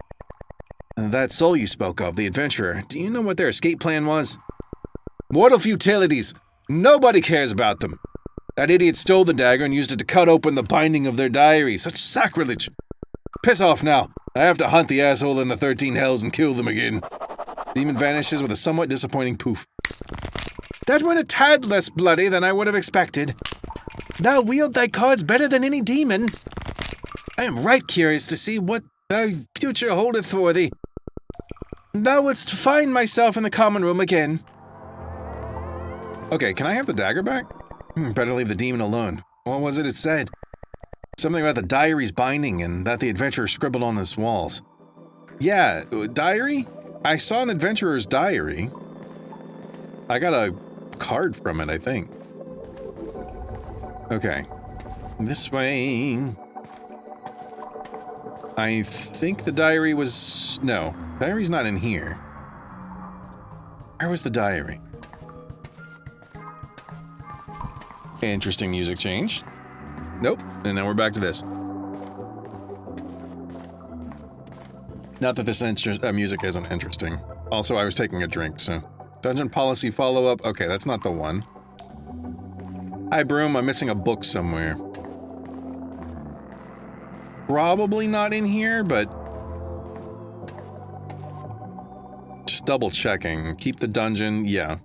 That soul you spoke of, the adventurer, do you know what their escape plan was? Mortal futilities. Nobody cares about them. That idiot stole the dagger and used it to cut open the binding of their diary. Such sacrilege. Piss off now. I have to hunt the asshole in the 13 hells and kill them again. Demon vanishes with a somewhat disappointing poof. That went a tad less bloody than I would have expected. Thou wield thy cards better than any demon. I am right curious to see what thy future holdeth for thee. Thou wouldst find myself in the common room again. Okay, can I have the dagger back? Better leave the demon alone. What was it said? Something about the diary's binding and that the adventurer scribbled on its walls. Yeah, diary? I saw an adventurer's diary. I got a card from it, I think. Okay. This way. I think the diary was... No, diary's not in here. Where was the diary? Interesting music change. Nope, and now we're back to this. Not that this music isn't interesting. Also, I was taking a drink, so... Dungeon policy follow-up. Okay, that's not the one. Hi, Broom. I'm missing a book somewhere. Probably not in here, but... Just double-checking. Keep the dungeon. Yeah.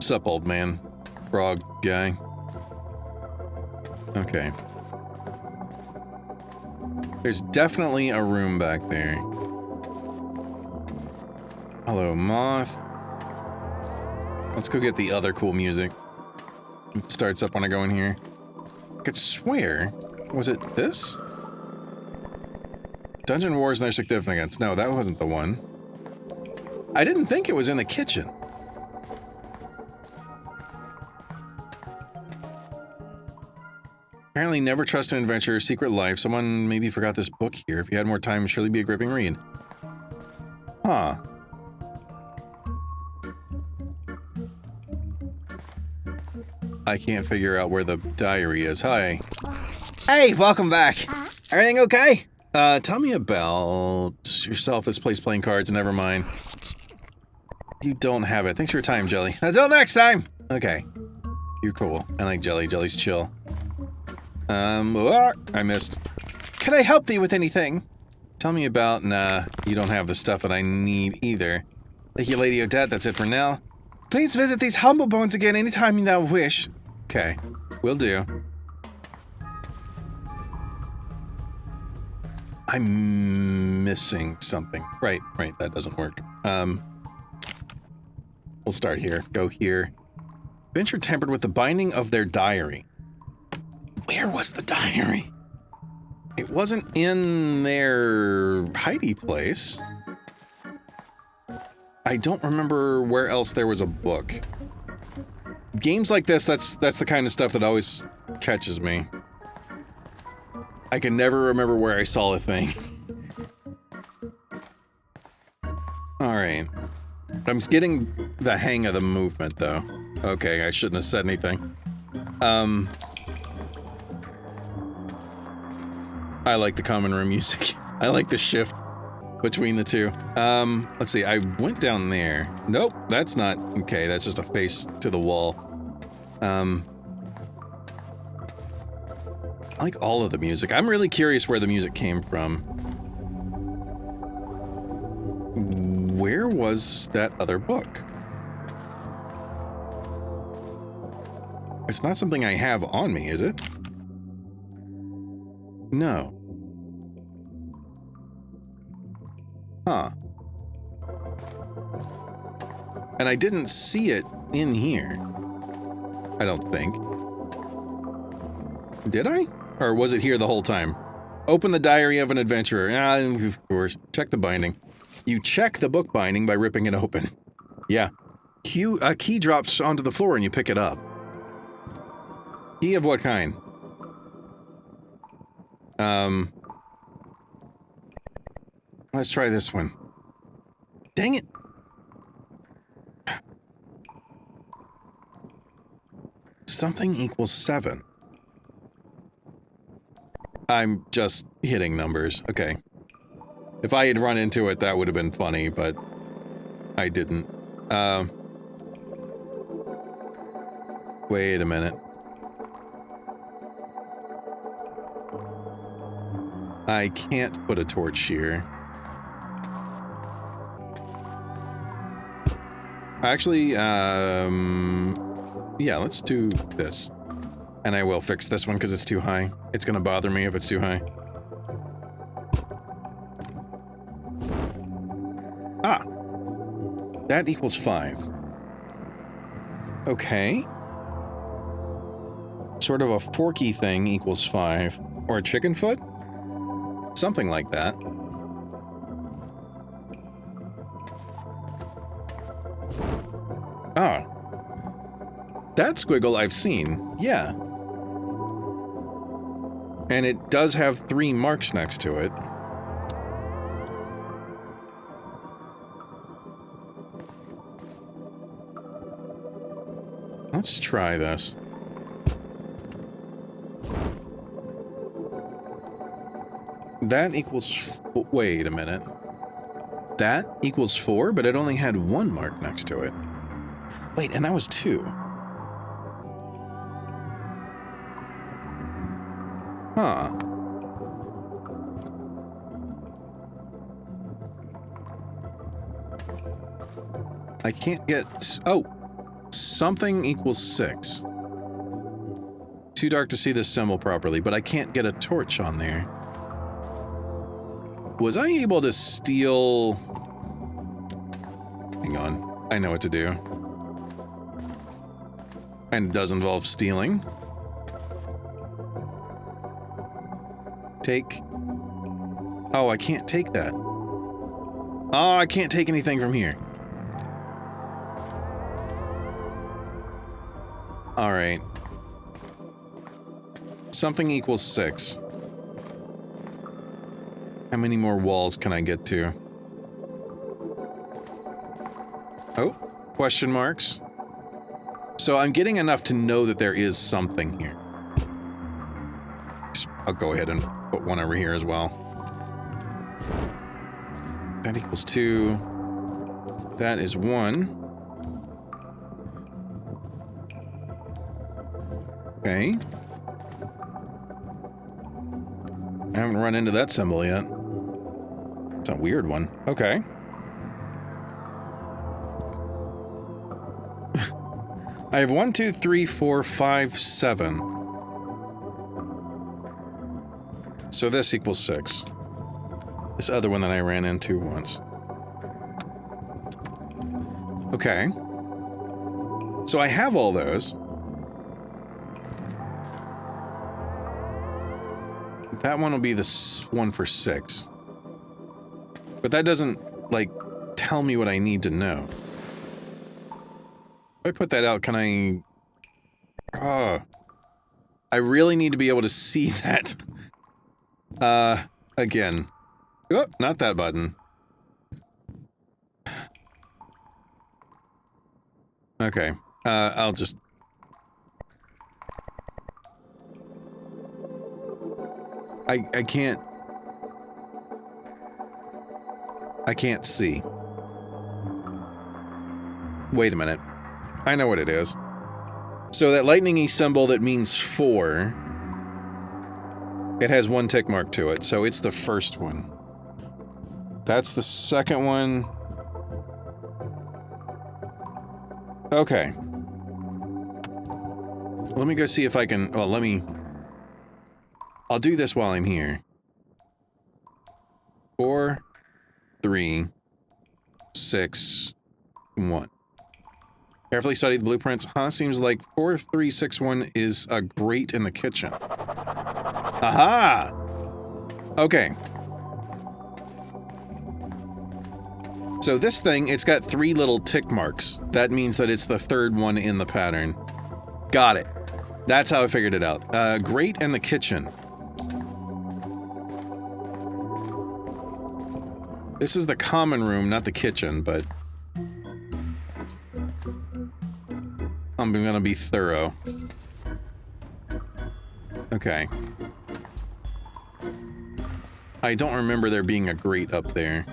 Sup, old man? Frog guy. Okay. There's definitely a room back there. Hello, moth. Let's go get the other cool music. It starts up when I go in here. I could swear. Was it this? Dungeon Wars and their significance. No, that wasn't the one. I didn't think it was in the kitchen. Apparently never trust an adventurer, secret life. Someone maybe forgot this book here. If you had more time, it'd surely be a gripping read. Huh. I can't figure out where the diary is. Hi. Hey, welcome back. Everything okay? Tell me about yourself. This place playing cards. Never mind. You don't have it. Thanks for your time, Jelly. Until next time. Okay. You're cool. I like Jelly. Jelly's chill. I missed. Can I help thee with anything? Tell me about, nah, you don't have the stuff that I need either. Thank you, Lady Odette, that's it for now. Please visit these humble bones again anytime thou wish. Okay, will do. I'm missing something. Right, that doesn't work. We'll start here, go here. Venture tempered with the binding of their diary. Where was the diary? It wasn't in their hidey place. I don't remember where else there was a book. Games like this, that's the kind of stuff that always catches me. I can never remember where I saw a thing. Alright. I'm getting the hang of the movement, though. Okay, I shouldn't have said anything. I like the common room music. I like the shift between the two. Let's see, I went down there. Nope, that's not... Okay, that's just a face to the wall. I like all of the music. I'm really curious where the music came from. Where was that other book? It's not something I have on me, is it? No. Huh. And I didn't see it in here. I don't think. Did I? Or was it here the whole time? Open the diary of an adventurer. Ah, of course. Check the binding. You check the book binding by ripping it open. Yeah. A key drops onto the floor and you pick it up. Key of what kind? Let's try this one. Dang it! Something equals 7. I'm just hitting numbers. Okay. If I had run into it, that would have been funny, but I didn't. Wait a minute. I can't put a torch here. Actually, yeah, let's do this. And I will fix this one because it's too high. It's gonna bother me if it's too high. Ah! That equals 5. Okay. Sort of a forky thing equals 5. Or a chicken foot? Something like that. Ah. That squiggle I've seen, yeah. And it does have 3 marks next to it. Let's try this. That equals... Wait a minute. That equals 4, but it only had 1 mark next to it. Wait, and that was 2. Huh. I can't get... Oh! Something equals 6. Too dark to see this symbol properly, but I can't get a torch on there. Was I able to steal... Hang on. I know what to do. And it does involve stealing. Take... Oh, I can't take that. Oh, I can't take anything from here. Alright. Something equals 6. How many more walls can I get to? Oh, question marks. So I'm getting enough to know that there is something here. I'll go ahead and put one over here as well. That equals 2. That is 1. Okay. I haven't run into that symbol yet. It's a weird one. Okay. I have 1, 2, 3, 4, 5, 7. So this equals 6. This other one that I ran into once. Okay. So I have all those. That one will be the one for 6. But that doesn't, like, tell me what I need to know. If I put that out, can I... I really need to be able to see that. Again. Oh, not that button. Okay. I'll just... I can't... I can't see. Wait a minute. I know what it is. So that lightning-y symbol that means 4... It has 1 tick mark to it, so it's the first one. That's the second one. Okay. Let me go see if I can... Well, let me... I'll do this while I'm here. 4... 3, 6, 1. Carefully study the blueprints. Seems like 4, 3, 6, 1 is a grate in the kitchen. Aha! Okay. So this thing, it's got 3 little tick marks. That means that it's the 3rd one in the pattern. Got it. That's how I figured it out. Grate in the kitchen. This is the common room, not the kitchen, but I'm gonna be thorough. Okay. I don't remember there being a grate up there.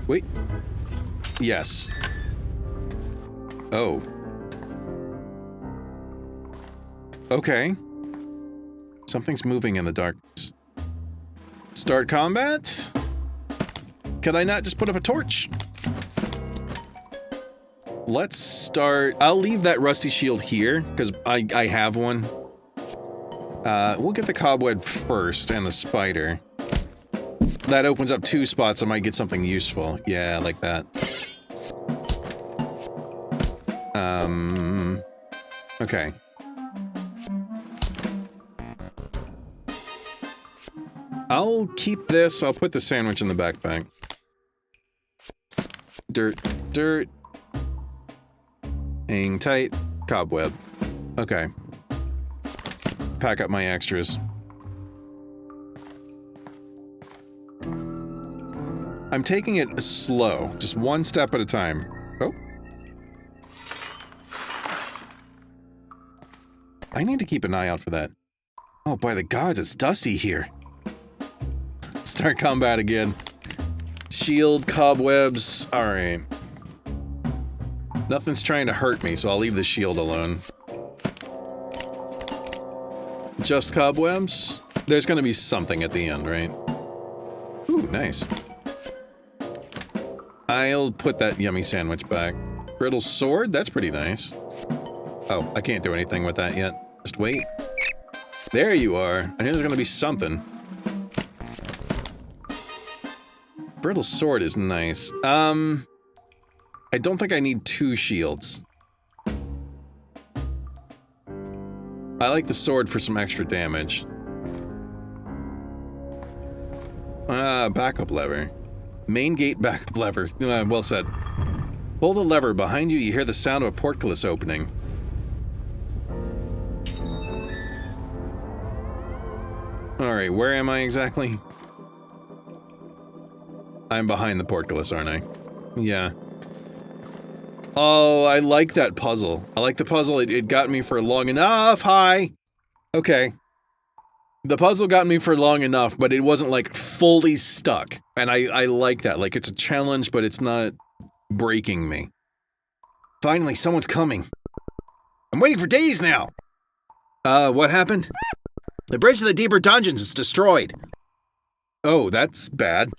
Wait. Yes. Oh. Okay. Something's moving in the darkness. Start combat? Can I not just put up a torch? Let's start... I'll leave that rusty shield here, because I have one. We'll get the cobweb first, and the spider. That opens up 2 spots, I might get something useful. Yeah, I like that. Okay. I'll keep this, I'll put the sandwich in the backpack. Dirt, dirt. Hang tight. Cobweb. Okay. Pack up my extras. I'm taking it slow, just 1 step at a time. Oh. I need to keep an eye out for that. Oh, by the gods, it's dusty here. Start combat again. Shield, cobwebs, alright. Nothing's trying to hurt me, so I'll leave the shield alone. Just cobwebs? There's gonna be something at the end, right? Ooh, nice. I'll put that yummy sandwich back. Brittle sword? That's pretty nice. Oh, I can't do anything with that yet. Just wait. There you are. I knew there was gonna be something. Brittle sword is nice. I don't think I need 2 shields. I like the sword for some extra damage. Backup lever. Main gate backup lever. Well said. Pull the lever. Behind you, you hear the sound of a portcullis opening. Alright, where am I exactly? I'm behind the portcullis, aren't I? Yeah. Oh, I like that puzzle. I like the puzzle. It got me for long enough. Hi. Okay. The puzzle got me for long enough, but it wasn't, like, fully stuck. And I like that. Like, it's a challenge, but it's not breaking me. Finally, someone's coming. I'm waiting for days now. What happened? The bridge to the deeper dungeons is destroyed. Oh, that's bad.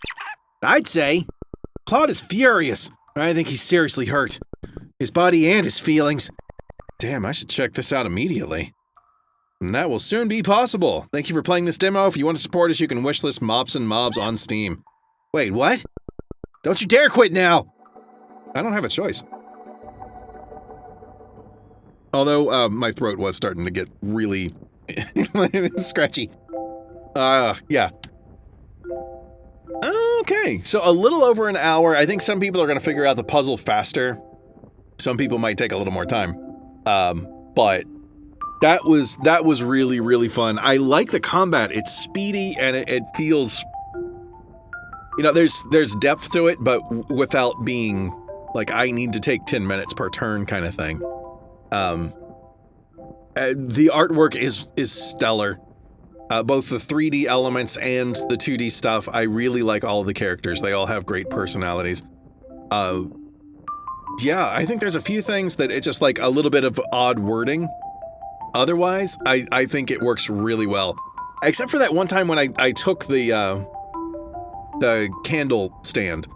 I'd say. Claude is furious. I think he's seriously hurt. His body and his feelings. Damn, I should check this out immediately. And that will soon be possible. Thank you for playing this demo. If you want to support us, you can wishlist Mops and Mobs on Steam. Wait, what? Don't you dare quit now! I don't have a choice. Although, my throat was starting to get really scratchy. Yeah. Okay, so a little over an hour. I think some people are going to figure out the puzzle faster. Some people might take a little more time. But that was really, really fun. I like the combat. It's speedy and it feels... You know, there's depth to it, but without being, like, I need to take 10 minutes per turn kind of thing. The artwork is stellar. Both the 3D elements and the 2D stuff, I really like all the characters. They all have great personalities. Yeah, I think there's a few things that it's just like a little bit of odd wording. Otherwise, I think it works really well. Except for that one time when I took the candle stand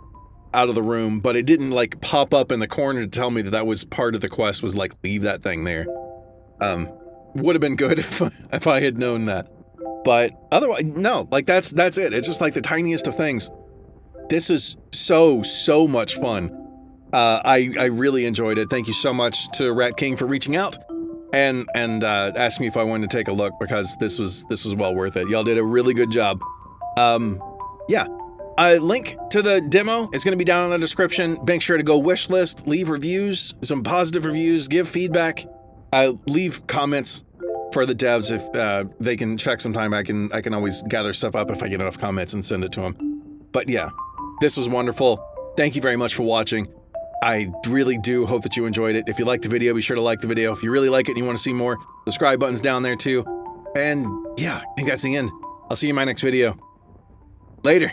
out of the room, but it didn't, like, pop up in the corner to tell me that that was part of the quest, was, like, leave that thing there. Would have been good if I had known that. But otherwise, no, like that's it. It's just like the tiniest of things. This is so much fun. I really enjoyed it. Thank you so much to Rat King for reaching out and asking me if I wanted to take a look, because this was well worth it. Y'all did a really good job. Yeah. A link to the demo is going to be down in the description. Make sure to go wishlist, leave reviews, some positive reviews, give feedback, leave comments for the devs if they can check sometime. I can always gather stuff up if I get enough comments and send it to them. But yeah, this was wonderful. Thank you very much for watching. I really do hope that you enjoyed it. If you liked the video, be sure to like the video. If you really like it and you want to see more, subscribe button's down there too. And yeah, I think that's the end. I'll see you in my next video. Later.